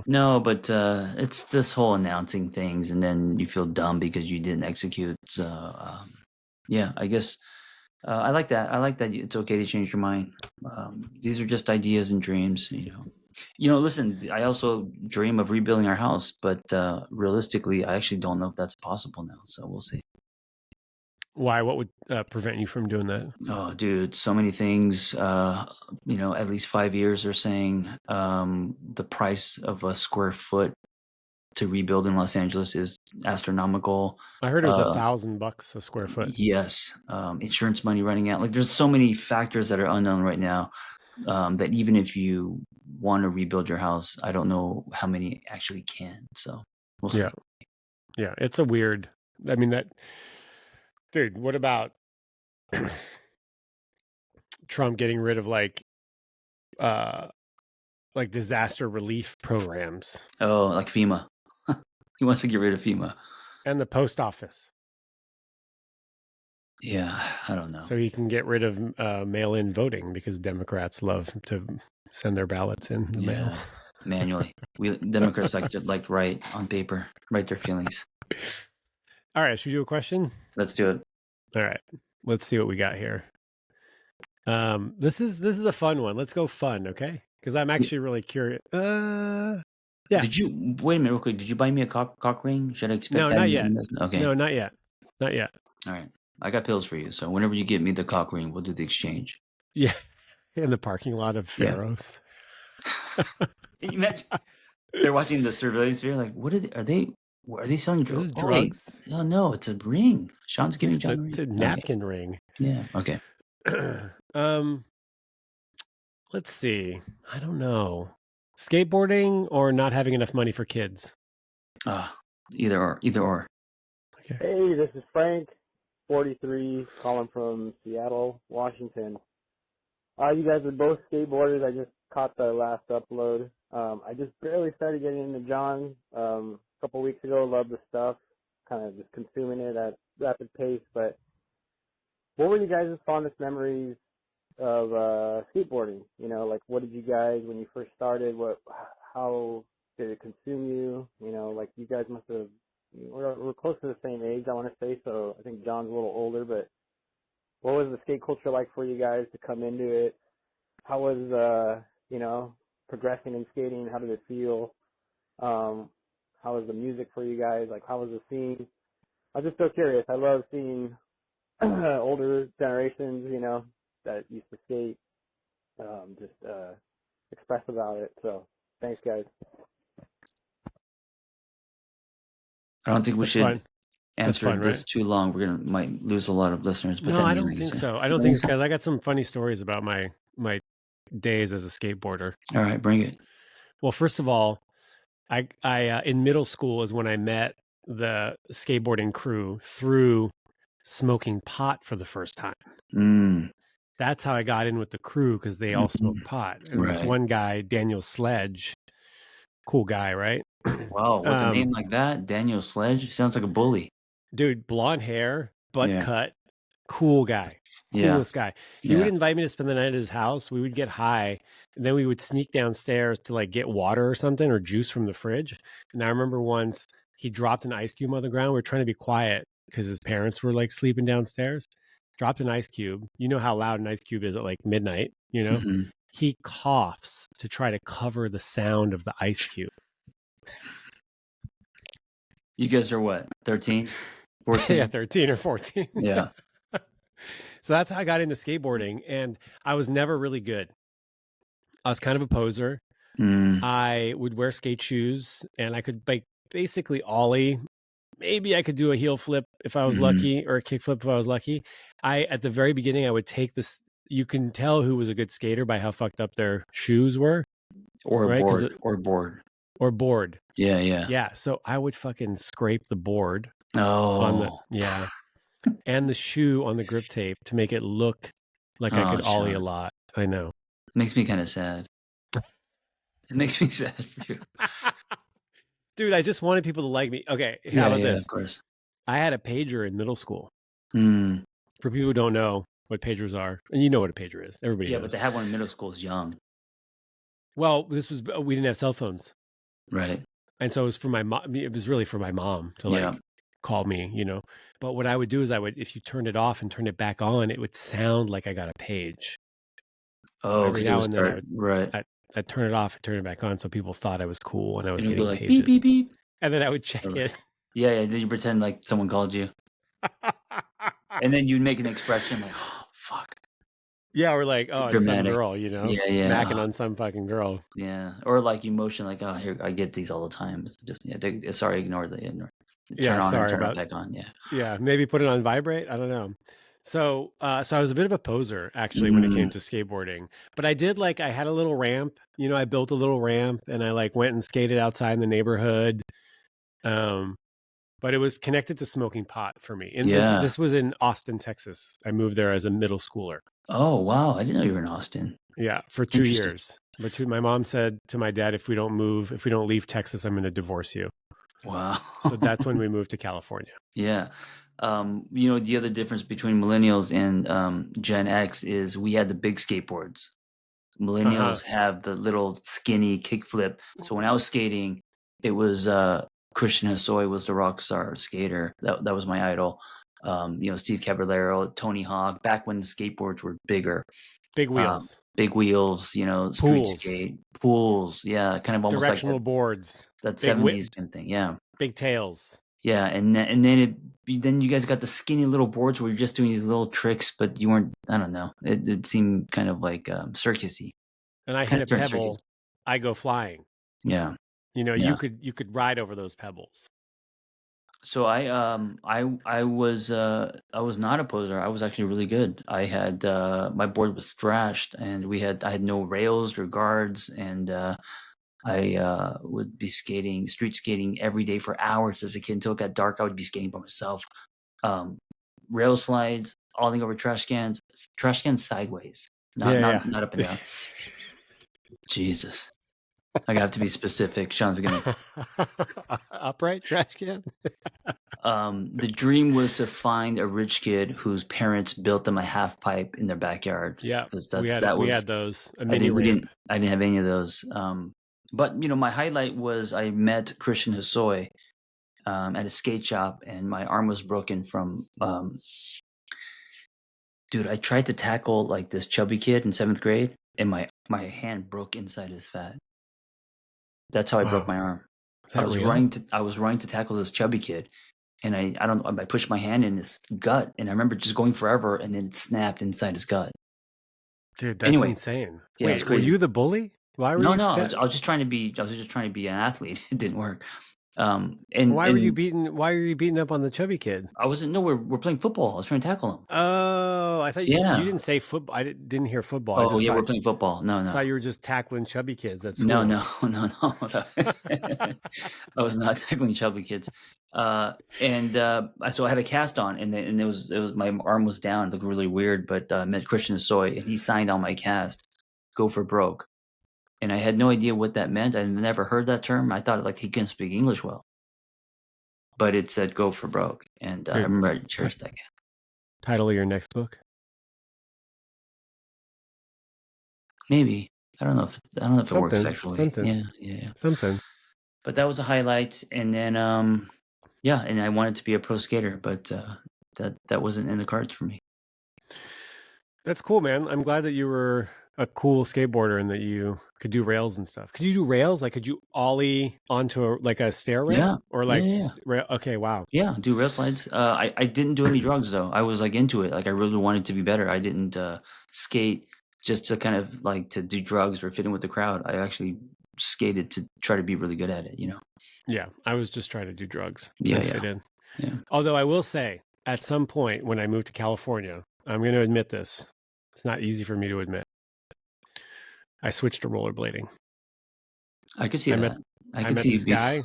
No, but it's this whole announcing things, and then you feel dumb because you didn't execute. So, yeah, I guess I like that. I like that it's okay to change your mind. These are just ideas and dreams. Listen, I also dream of rebuilding our house, but realistically, I actually don't know if that's possible now. So we'll see.
Why? What would prevent you from doing that?
Oh, dude, so many things. At least 5 years are saying the price of a square foot to rebuild in Los Angeles is astronomical.
I heard it was $1,000 a square foot.
Yes. Insurance money running out. Like, there's so many factors that are unknown right now, that even if you want to rebuild your house, I don't know how many actually can. So we'll see.
Yeah. It's a weird. I mean dude. What about Trump getting rid of like disaster relief programs?
Oh, like FEMA. He wants to get rid of FEMA.
And the post office.
Yeah, I don't know.
So he can get rid of mail-in voting because Democrats love to send their ballots in the mail.
Manually. We Democrats like to write on paper, write their feelings.
All right, should we do a question?
Let's do it.
All right, let's see what we got here. This is a fun one. Let's go fun, okay? Because I'm actually really curious. Yeah.
Wait a minute, real quick. Did you buy me a cock ring? Should I expect
No,
that?
not yet.
Okay.
No, not yet. Not yet.
All right. I got pills for you. So whenever you get me the cock ring, we'll do the exchange.
Yeah. In the parking lot of Pharaoh's.
Can you imagine? They're watching the surveillance video, like, "What are they selling
This
drugs?
is
Oh, wait,
drugs.
no, it's a ring. Sean's giving
It's
John
a,
a
it's
ring."
a
Okay.
napkin ring.
Yeah, okay.
um, let's see. I don't know. Skateboarding or not having enough money for kids.
Either or, either or.
Okay.
Hey, this is Frank, 43, calling from Seattle, Washington. You guys are both skateboarders. I just caught the last upload. I just barely started getting into John a couple weeks ago. Loved the stuff, kind of just consuming it at rapid pace. But what were you guys' fondest memories of skateboarding? You know, like what did you guys when you first started? How did it consume you? You know, like you guys must have. We're close to the same age, I want to say. So I think John's a little older, but what was the skate culture like for you guys to come into it? How was you know, progressing in skating? How did it feel? How was the music for you guys? Like how was the scene? I'm just so curious. I love seeing older generations, you know, that used to skate, just express about it. So thanks, guys.
I don't think we
That's
should
fun. That's
answer
fun, right?
this too long. Might lose a lot of listeners, but
No,
then
I
again,
don't
like you
think
said.
so. I don't think so, guys. I got some funny stories about my days as a skateboarder.
All right, bring it.
Well, first of all, I in middle school is when I met the skateboarding crew through smoking pot for the first time.
Mm,
That's how I got in with the crew because they all
mhm,
smoked pot. And this
right.
one guy, Daniel Sledge, cool guy, right?
Wow, with a name like that, Daniel Sledge sounds like a bully.
Dude, blonde hair, butt
Yeah,
cut, cool guy,
yeah,
coolest guy. He would
yeah.
invite me to spend the night at his house. We would get high, and then we would sneak downstairs to like get water or something or juice from the fridge. And I remember once he dropped an ice cube on the ground. We were trying to be quiet because his parents were like sleeping downstairs. Dropped an ice cube. You know how loud an ice cube is at like midnight, you know?
Hmm.
He coughs to try to cover the sound of the ice cube.
You guys are what, 13,
Yeah,
14?
13 or 14.
Yeah.
So that's how I got into skateboarding. And I was never really good. I was kind of a poser.
Mm,
I would wear skate shoes and I could like basically ollie. Maybe I could do a heel flip if I was
mhm.
lucky, or a kick flip if I was lucky. At the very beginning, I would take this. You can tell who was a good skater by how fucked up their shoes were,
Or
right?
bored, or bored.
Or board.
Yeah, yeah.
Yeah. So I would fucking scrape the board on the,
Oh,
yeah, and the shoe on the grip tape to make it look like I
oh,
could ollie a
Sean.
lot. I know.
Makes me kind of sad. It makes me sad for you.
Dude, I just wanted people to like me. Okay, how
Yeah,
about
yeah,
this?
of course.
I had a pager in middle school.
Mm.
For people who don't know what pagers are, and you know what a pager is, everybody
Yeah, but
knows.
to have one in middle school is young,
Well, we didn't have cell phones,
right?
and so it was for my mom. It was really for my mom to
Yeah.
like call me, you know. But what I would do is if you turned it off and turned it back on, it would sound like I got a page. So
Oh,
every
because it
now
would
and then
start, right.
I'd turn it off and turn it back on, so people thought I was cool and I was
It'll go
getting
like beep,
pages.
beep, beep.
And then I would check
Or-
it.
Yeah, yeah. Then you pretend like someone called you. And then you'd make an expression like, oh, fuck.
Yeah, or like, oh, it's some
Dramatic.
girl, you know,
Yeah, yeah.
macking on some fucking girl.
Yeah. Or like you motion like, oh, here, I get these all the time. It's just, yeah, sorry, ignore. Turn
Yeah,
on and
sorry
turn it
about.
back on. Yeah.
Yeah, maybe put it on vibrate. I don't know. So I was a bit of a poser actually when it
Mm,
came to skateboarding. But I had a little ramp. You know, I built a little ramp and I like went and skated outside in the neighborhood. Um, but it was connected to smoking pot for me. And
yeah.
this was in Austin, Texas. I moved there as a middle schooler.
Oh, wow. I didn't know you were in Austin.
Yeah, for 2
Interesting.
years. But my mom said to my dad, if we don't leave Texas, I'm going to divorce you.
Wow.
So that's when we moved to California.
Yeah. The other difference between millennials and Gen X is we had the big skateboards.
Uh-huh.
Millennials have the little skinny kickflip. So when I was skating, it was Christian Hosoi was the rock star skater. That was my idol. Steve Caballero, Tony Hawk, back when the skateboards were bigger.
Big wheels,
Big wheels, street
pools,
skate, pools. Yeah, kind of almost like
directional boards,
that
big whip,
70s kind of thing. Yeah.
big tails.
Yeah, and then you guys got the skinny little boards where you're just doing these little tricks, but you weren't. I don't know. It seemed kind of like circusy.
And I hit
Kind
a
of turned circus.
pebble, I go flying.
Yeah.
You know,
Yeah.
you could ride over those pebbles.
So I was not a poser. I was actually really good. I had my board was thrashed, and I had no rails or guards, and I would be street skating every day for hours as a kid until it got dark. I would be skating by myself. Rail slides, falling over trash cans sideways,
Yeah.
not up and down. Jesus, I have to be specific. Sean's gonna.
Upright trash can.
The dream was to find a rich kid whose parents built them a half pipe in their backyard.
Yeah,
because
we had those, a mini ramp.
I didn't have any of those. But my highlight was I met Christian Hosoi at a skate shop, and my arm was broken from. Dude, I tried to tackle like this chubby kid in 7th grade, and my hand broke inside his fat. That's how I broke
Wow.
my arm.
Is that real?
I was running to tackle this chubby kid, and I pushed my hand in his gut, and I remember just going forever, and then it snapped inside his gut.
Dude, that's
Anyway,
insane.
yeah, it's
Wait, were
crazy.
you the bully? Why were
No,
you
no,
fat?
I was just trying to be an athlete. It didn't work.
Why were you beating up on the chubby kid?
I wasn't. No, we're playing football. I was trying to tackle him.
Oh, I thought you
Yeah.
didn't say football. I didn't hear football.
Oh, yeah, we're playing football. No, no.
I thought you were just tackling chubby kids at school.
No. I was not tackling chubby kids. So I had a cast on, and it was my arm was down. It looked really weird, but I met Christian Soy, and he signed on my cast, "Go for broke." And I had no idea what that meant. I'd never heard that term. I thought like he couldn't speak English well, but it said "Go for broke," and I remember I cherished that.
Title of your next book?
Maybe. I don't know if it works sexually.
Something.
Yeah.
Something.
But that was a highlight, and then and I wanted to be a pro skater, but that wasn't in the cards for me.
That's cool, man. I'm glad that you were a cool skateboarder and that you could do rails and stuff. Could you do rails? Like, could you ollie onto a stair rail?
Yeah.
Or like,
Yeah.
Okay, wow.
Yeah, do rail slides. I didn't do any drugs though. I was like into it. Like I really wanted to be better. I didn't skate just to kind of like to do drugs or fit in with the crowd. I actually skated to try to be really good at it.
Yeah, I was just trying to do drugs.
Yeah,
fit in.
Yeah.
Although I will say, at some point when I moved to California, I'm going to admit this. It's not easy for me to admit. I switched to rollerblading.
I could see that.
I met this guy.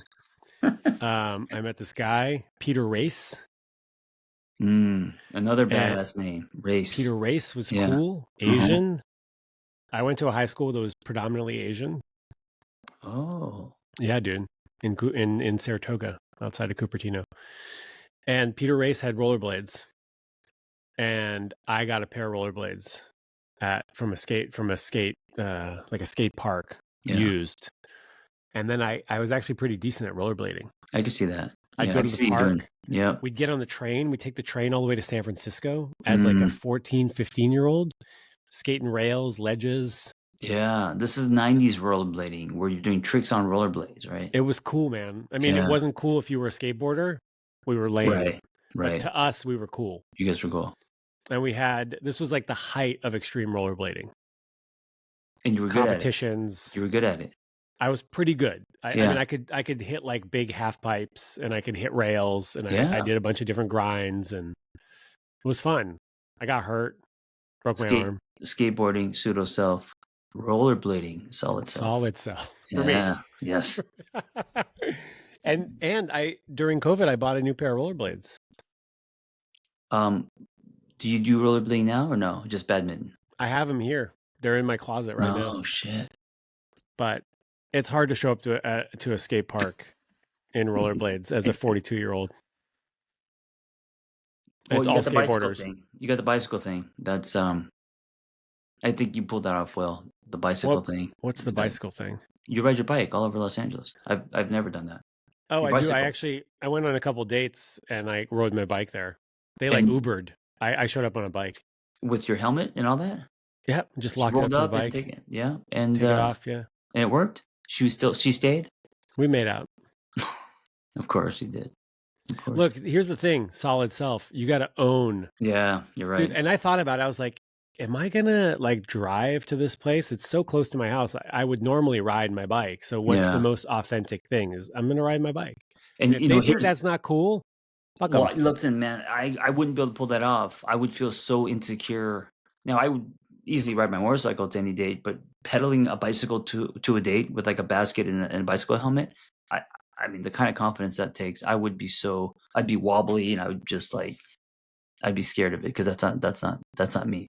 I met this guy, Peter Race.
Another badass name, Race.
Peter Race was cool. Asian. I went to a high school that was predominantly Asian.
Oh.
Yeah, dude. In Saratoga, outside of Cupertino. And Peter Race had rollerblades. And I got a pair of rollerblades from a skate like a skate park used. And then I was actually pretty decent at rollerblading.
I could see that.
I'd go to the park.
Yeah.
We'd get on the train. We'd take the train all the way to San Francisco as like a 14, 15-year-old, skating rails, ledges.
Yeah, this is 90s rollerblading where you're doing tricks on rollerblades, right?
It was cool, man. I mean, it wasn't cool if you were a skateboarder. We were lame.
Right.
But to us, we were cool.
You guys were cool.
And this was like the height of extreme rollerblading.
And you were
competitions.
Good at it. You were good at it.
I was pretty good. I mean, I could hit like big half pipes, and I could hit rails, and I did a bunch of different grinds, and it was fun. I got hurt, broke my arm.
Skateboarding, pseudo self, rollerblading, solid self.
Solid self for me.
Yes.
And I during COVID I bought a new pair of rollerblades.
Do you do rollerblading now or no? Just badminton?
I have them here. They're in my closet right now.
Oh shit!
But it's hard to show up to a skate park in rollerblades as a 42-year-old. It's all skateboarders.
You got the bicycle thing. That's I think you pulled that off well. The bicycle thing.
What's the bicycle thing?
You ride your bike all over Los Angeles. I've never done that.
Oh, I do. I went on a couple dates and I rode my bike there. They Ubered. I showed up on a bike
with your helmet and all that.
Yeah, just locked it up to the bike.
And take it. Yeah, and
take it off. Yeah,
and it worked. She stayed.
We made out.
Of course you did.
Look, here's the thing: solid self. You got to own.
Yeah, you're right.
Dude, and I thought about it. I was like, am I gonna like drive to this place? It's so close to my house. I would normally ride my bike. So what's the
Yeah.
most authentic thing? Is I'm gonna ride my bike. And
And,
if they think
here's
that's not cool, fuck
well,
them.
listen, man, I wouldn't be able to pull that off. I would feel so insecure. Now, I would easily ride my motorcycle to any date, but pedaling a bicycle to a date with like a basket and a bicycle helmet, I I mean, the kind of confidence that takes, I'd be wobbly and I would just like I'd be scared of it because that's not me.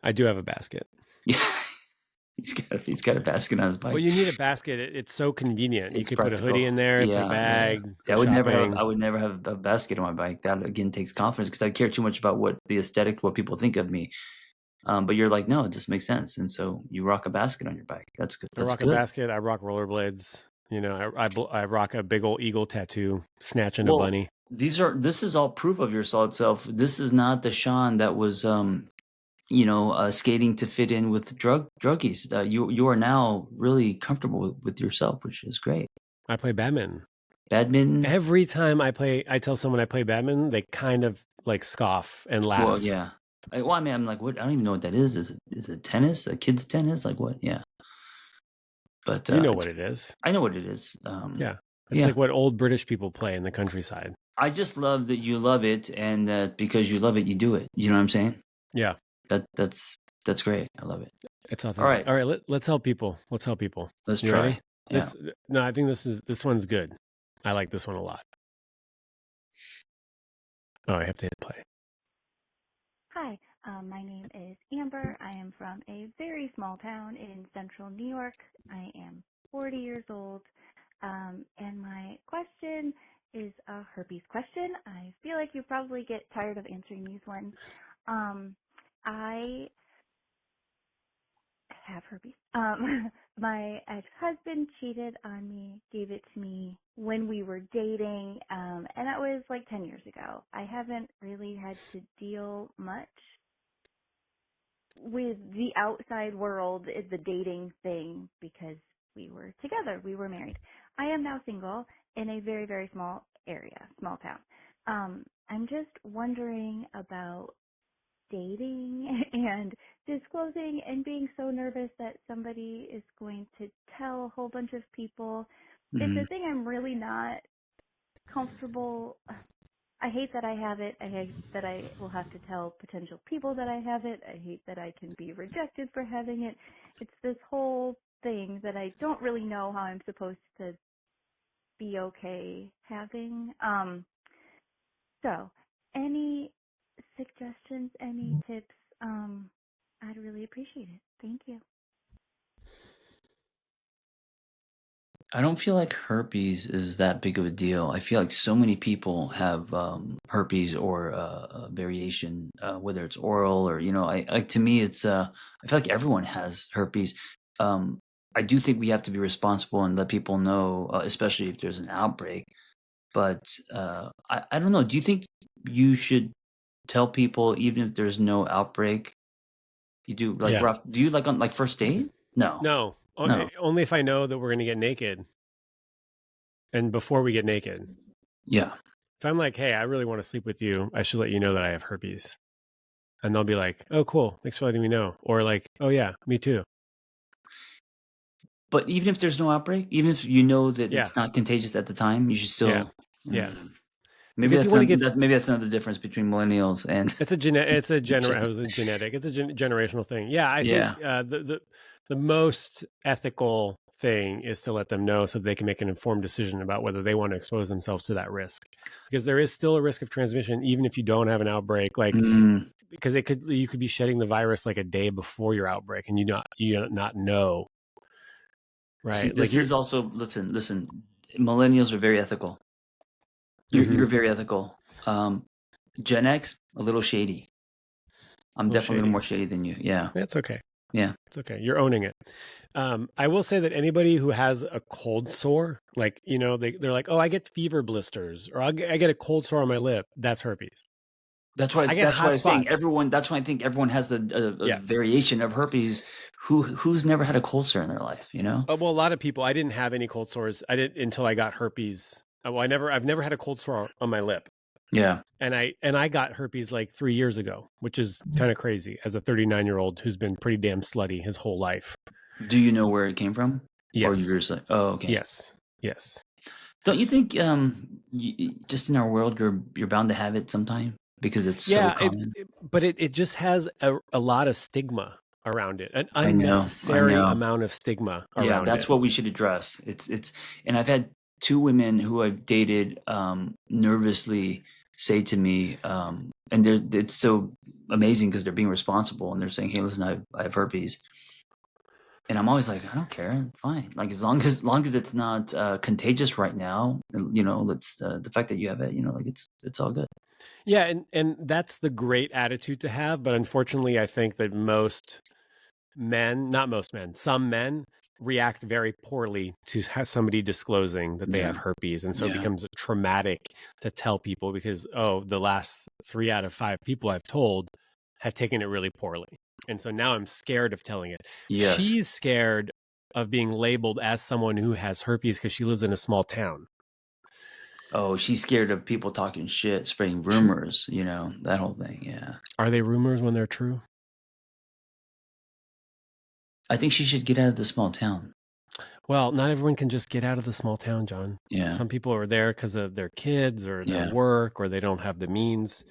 I do have a basket.
Yeah. He's got a basket on his
Well,
bike.
you need a basket. It's so convenient. You
It's
could put a
practical.
hoodie in there, put a
Yeah, yeah.
bag,
See,
go shopping.
I would never have a basket on my bike. That again takes confidence because I care too much about what the aesthetic, what people think of me. But you're like, no, it just makes sense, and so you rock a basket on your bike. That's good.
I
That's
rock a
good.
basket. I rock rollerblades. You know, I rock a big old eagle tattoo, snatching a
Well,
bunny.
this is all proof of your solid self. This is not the Shaun that was skating to fit in with druggies. You are now really comfortable with yourself, which is great.
I play badminton.
Badminton.
Every time I tell someone I play badminton, they kind of like scoff and laugh.
Well, yeah. Well, I mean, I'm like, what? I don't even know what that is. Is it tennis? A kid's tennis? Like what? Yeah. But
You know what it is.
I know what it is.
Yeah. It's like what old British people play in the countryside.
I just love that you love it, and that because you love it, you do it. You know what I'm saying?
Yeah.
That's great. I love it.
It's authentic. All right. Let's help people. Let's help people.
Let's
You
try.
ready?
Yeah.
No, I think this one's good. I like this one a lot. Oh, I have to hit play.
Hi, my name is Amber. I am from a very small town in central New York. I am 40 years old, and my question is a herpes question. I feel like you probably get tired of answering these ones. I have herpes. My ex-husband cheated on me, gave it to me when we were dating, and that was like 10 years ago. I haven't really had to deal much with the outside world, the dating thing, because we were together, we were married. I am now single in a very, very small area, small town. I'm just wondering about dating and disclosing and being so nervous that somebody is going to tell a whole bunch of people. It's a thing I'm really not comfortable. I hate that I have it. I hate that I will have to tell potential people that I have it. I hate that I can be rejected for having it. It's this whole thing that I don't really know how I'm supposed to be okay having. So any suggestions, any tips, I'd really appreciate it. Thank you.
I don't feel like herpes is that big of a deal. I feel like so many people have herpes or a variation, whether it's oral or I like to me it's I feel like everyone has herpes. I do think we have to be responsible and let people know, especially if there's an outbreak. But I don't know. Do you think you should tell people even if there's no outbreak? You do like
Yeah.
do you like on like first date? No.
No.
No.
Only if I know that we're going to get naked. And before we get naked.
Yeah.
If I'm like, hey, I really want to sleep with you, I should let you know that I have herpes. And they'll be like, oh, cool. Thanks for letting me know. Or like, oh, yeah, me too.
But even if there's no outbreak, even if you know that
Yeah.
it's not contagious at the time, you should still.
Yeah.
Maybe
Because
maybe that's another difference between millennials and.
It's a genetic. It's a generational thing. Yeah, I think the most ethical thing is to let them know so they can make an informed decision about whether they want to expose themselves to that risk, because there is still a risk of transmission even if you don't have an outbreak. Like because you could be shedding the virus like a day before your outbreak and you not know. Right.
See, this is also listen. Millennials are very ethical. You're very ethical. Gen X, a little shady. I'm definitely a little more shady than you. Yeah.
That's okay.
Yeah.
It's okay. You're owning it. I will say that anybody who has a cold sore, like, they're like, oh, I get fever blisters or I get a cold sore on my lip. That's herpes.
That's why I was saying everyone. That's why I think everyone has a variation of herpes. Who's never had a cold sore in their life?
Well, a lot of people. I didn't have any cold sores. I didn't until I got herpes. Well, I've never had a cold sore on my lip.
Yeah.
And I got herpes like 3 years ago, which is kind of crazy as a 39-year-old who's been pretty damn slutty his whole life.
Do you know where it came from? Or
Yes.
you're just like, oh, okay.
Yes.
Don't you think just in our world you're bound to have it sometime because it's so common?
But it just has a lot of stigma around it, an
I know.
unnecessary amount of stigma around it.
Yeah, that's what we should address. And I've had 2 women who I've dated nervously say to me, and it's so amazing because they're being responsible and they're saying, "Hey, listen, I have herpes," and I'm always like, "I don't care, fine. Like as long as it's not contagious right now, you know, let's the fact that you have it, you know, like it's all good."
Yeah, and that's the great attitude to have, but unfortunately, I think that some men react very poorly to somebody disclosing that they have herpes. And so it becomes traumatic to tell people because, the last 3 out of 5 people I've told have taken it really poorly. And so now I'm scared of telling it.
Yes.
She's scared of being labeled as someone who has herpes because she lives in a small town.
Oh, she's scared of people talking shit, spreading rumors, you know, that whole thing. Yeah.
Are they rumors when they're true?
I think she should get out of the small town.
Well, not everyone can just get out of the small town, John.
Yeah.
Some people are there because of their kids or their work or they don't have the means.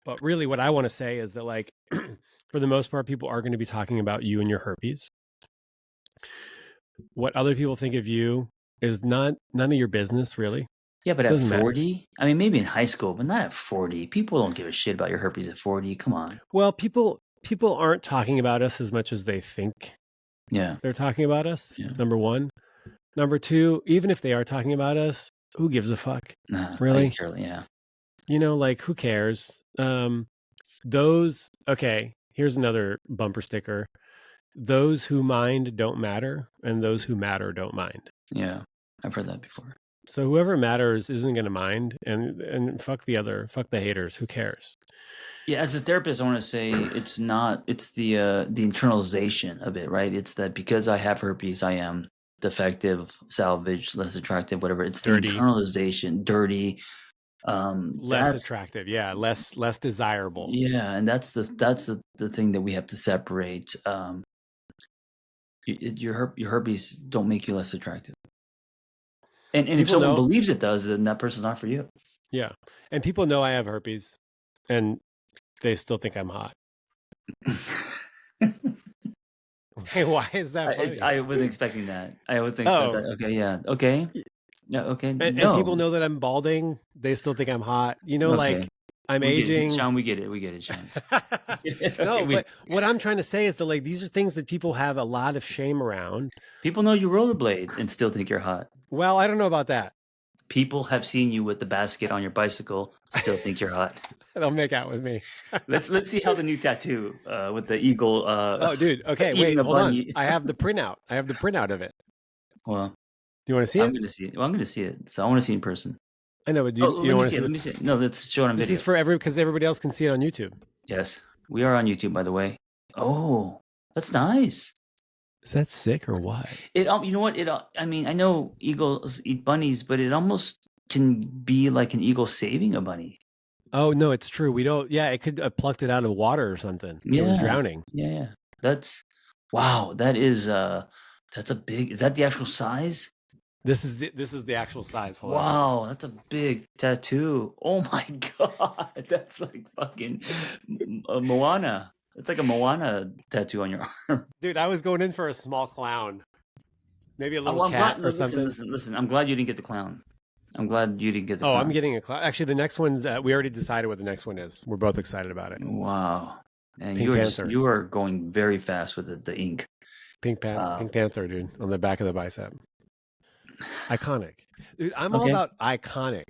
But really what I want to say is that, like, for the most part, people are going to be talking about you and your herpes. What other people think of you is none of your business, really.
Yeah, but at 40? I mean, maybe in high school, but not at 40. People don't give a shit about your herpes at 40. Come on.
Well, people aren't talking about us as much as they think they're talking about us, number one. Number two, even if they are talking about us, who gives a fuck?
Nah,
really?
Yeah.
You know, like, who cares? Okay, here's another bumper sticker. Those who mind don't matter, and those who matter don't mind.
Yeah, I've heard that before.
So whoever matters isn't going to mind, and fuck the haters. Who cares?
Yeah, as a therapist, I want to say it's the internalization of it, right? It's that because I have herpes, I am defective, salvage, less attractive, whatever. It's dirty. The internalization, dirty,
less attractive, less desirable.
Yeah, and that's the thing that we have to separate. Your herpes don't make you less attractive. And if someone believes it does, then that person's not for you.
Yeah. And people know I have herpes and they still think I'm hot. Hey, why is that funny?
I wasn't expecting that. I wasn't expecting that. Okay, yeah. Okay. Yeah, okay.
And people know that I'm balding. They still think I'm hot. You know, like, I'm aging.
Shaun, we get it, Shaun.
No, but what I'm trying to say is that, like, these are things that people have a lot of shame around.
People know you rollerblade and still think you're hot.
Well, I don't know about that.
People have seen you with the basket on your bicycle, still think you're hot.
They'll make out with me.
Let's see how the new tattoo with the eagle.
Oh, dude. Okay, wait, hold on. I have the printout. of it.
Well,
do you want to see it?
I'm going to see it. Well, I'm going to see it. So I want to see it in person.
I know, but you don't want to see it?
Let me see it. No, let's show it on video.
This is for because everybody else can see it on YouTube.
Yes, we are on YouTube, by the way. Oh, that's nice.
Is that sick or what?
You know what? I mean, I know eagles eat bunnies, but it almost can be like an eagle saving a bunny.
Oh no, it's true. We don't. Yeah, it could have plucked it out of water or something.
Yeah.
It was drowning.
Yeah. That's wow. That's a big. Is that the actual size?
This is the actual size. Hold
on. That's a big tattoo. Oh my god, that's like fucking Moana. It's like a Moana tattoo on your arm.
Dude, I was going in for a small clown. Maybe a little cat or something.
Listen, I'm glad you didn't get the clown. I'm glad you didn't get the clown.
Oh, I'm getting a clown. Actually, the next one's, we already decided what the next one is. We're both excited about it.
Wow. And
Panther.
You are going very fast with the ink.
Pink Panther, dude, on the back of the bicep. Iconic. Dude, I'm all about iconic.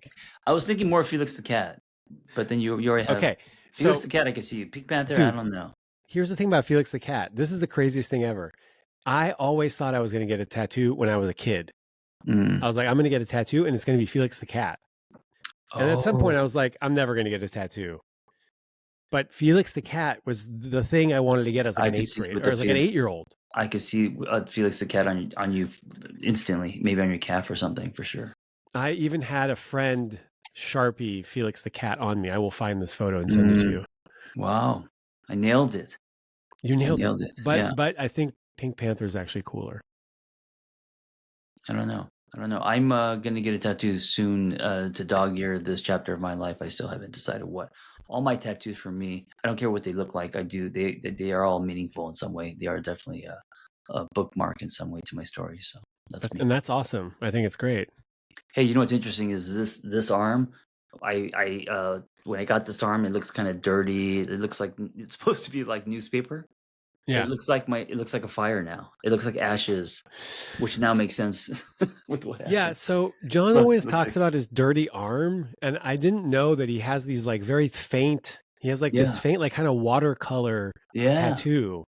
I was thinking more Felix the Cat, but then you already have...
Okay.
Felix the Cat, I can see you. Pink Panther, dude, I don't know.
Here's the thing about Felix the Cat. This is the craziest thing ever. I always thought I was going to get a tattoo when I was a kid. I was like, I'm going to get a tattoo and it's going to be Felix the Cat. And at some point I was like, I'm never going to get a tattoo. But Felix the Cat was the thing I wanted to get as like an 8th grader, or as like an 8-year-old.
I could see Felix the Cat on you instantly, maybe on your calf or something for sure.
I even had a friend Sharpie Felix the cat on me. I will find this photo and send it to you.
Wow. I nailed it.
You nailed
nailed
it.
it. Yeah.
But I think Pink Panther is actually cooler.
I don't know. I'm going to get a tattoo soon to dog ear this chapter of my life. I still haven't decided what. All my tattoos for me, I don't care what they look like. I do. They are all meaningful in some way. They are definitely a bookmark in some way to my story. So that's me.
And that's awesome. I think it's great.
Hey, you know what's interesting is this arm. I when I got this arm, it looks kind of dirty. It looks like it's supposed to be like newspaper.
Yeah.
It looks like a fire now. It looks like ashes, which now makes sense with what happened.
Yeah, so John always talks about his dirty arm, and I didn't know that he has these like very faint. He has like this faint, like kind of watercolor tattoo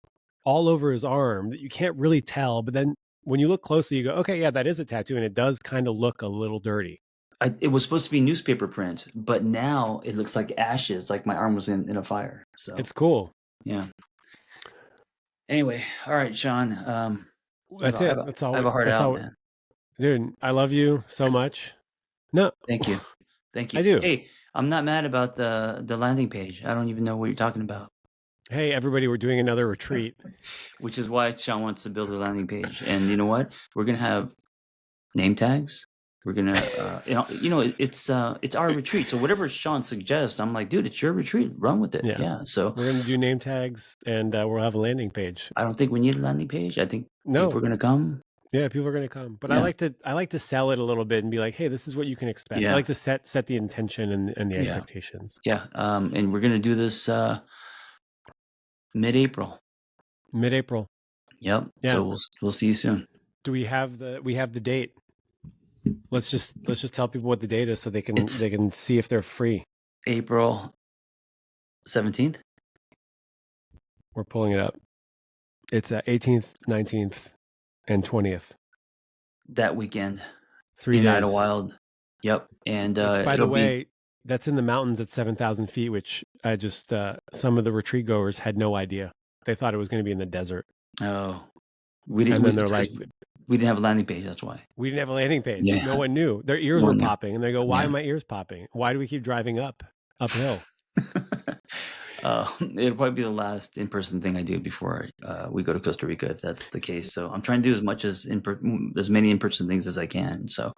all over his arm that you can't really tell. But then when you look closely, you go, okay, yeah, that is a tattoo, and it does kind of look a little dirty.
It was supposed to be newspaper print, but now it looks like ashes, like my arm was in a fire. So
it's cool.
Yeah. Anyway, all right, Shaun.
That's it. That's all.
I have a heart out, man.
Dude, I love you so much. No,
thank you.
I do.
Hey, I'm not mad about the landing page. I don't even know what you're talking about.
Hey, everybody, we're doing another retreat,
which is why Shaun wants to build a landing page. And you know what? We're gonna have name tags. We're gonna, it's our retreat. So whatever Shaun suggests, I'm like, dude, it's your retreat. Run with it. Yeah. So
we're gonna do name tags, and we'll have a landing page.
I don't think we need a landing page. I think people are gonna come.
Yeah, people are gonna come. But I like to sell it a little bit and be like, hey, this is what you can expect. I like to set the intention and the expectations.
Yeah. And we're gonna do this mid-April.
Mid-April.
Yep. Yeah. So we'll see you soon.
Do we have the date? Let's just tell people what the date is so they can see if they're free.
April 17th.
We're pulling it up. It's 18th, 19th, and 20th.
That weekend.
3 days.
Idlewild. Yep. And
which, by the way, that's in the mountains at 7,000 feet, which I just some of the retreat goers had no idea. They thought it was going to be in the desert.
Oh. We didn't.
And then they're like,
we didn't have a landing page. That's why.
We didn't have a landing page. Yeah. No one knew. Their ears were popping, and they go, "Why are my ears popping? Why do we keep driving uphill?"
It'll probably be the last in-person thing I do before we go to Costa Rica, if that's the case. So I'm trying to do as many in-person things as I can. So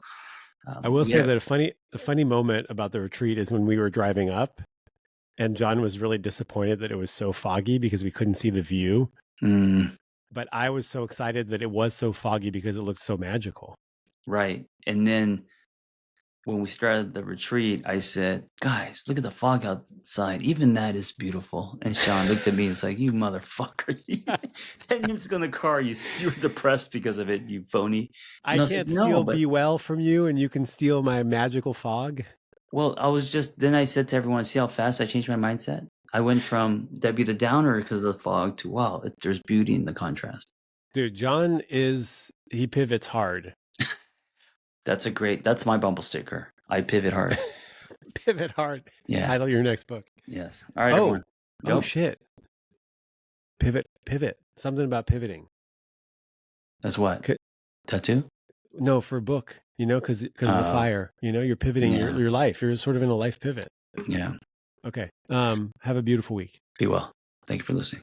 I will say that a funny moment about the retreat is when we were driving up, and John was really disappointed that it was so foggy because we couldn't see the view. But I was so excited that it was so foggy because it looked so magical.
Right. And then when we started the retreat, I said, guys, look at the fog outside. Even that is beautiful. And Shaun looked at me and was like, you motherfucker. 10 minutes ago in the car, you were depressed because of it, you phony.
And I can't steal Be Well from you, and you can steal my magical fog.
Well, then I said to everyone, see how fast I changed my mindset? I went from Debbie the Downer because of the fog to, wow, there's beauty in the contrast.
Dude, John he pivots hard.
That's my bumble sticker. I pivot hard.
Pivot hard.
Yeah.
Title your next book.
Yes. All right, everyone.
Oh, shit. Pivot. Something about pivoting.
That's what? Tattoo?
No, for a book, because of the fire. You're pivoting your life. You're sort of in a life pivot.
Yeah.
Okay. Have a beautiful week.
Be well. Thank you for listening.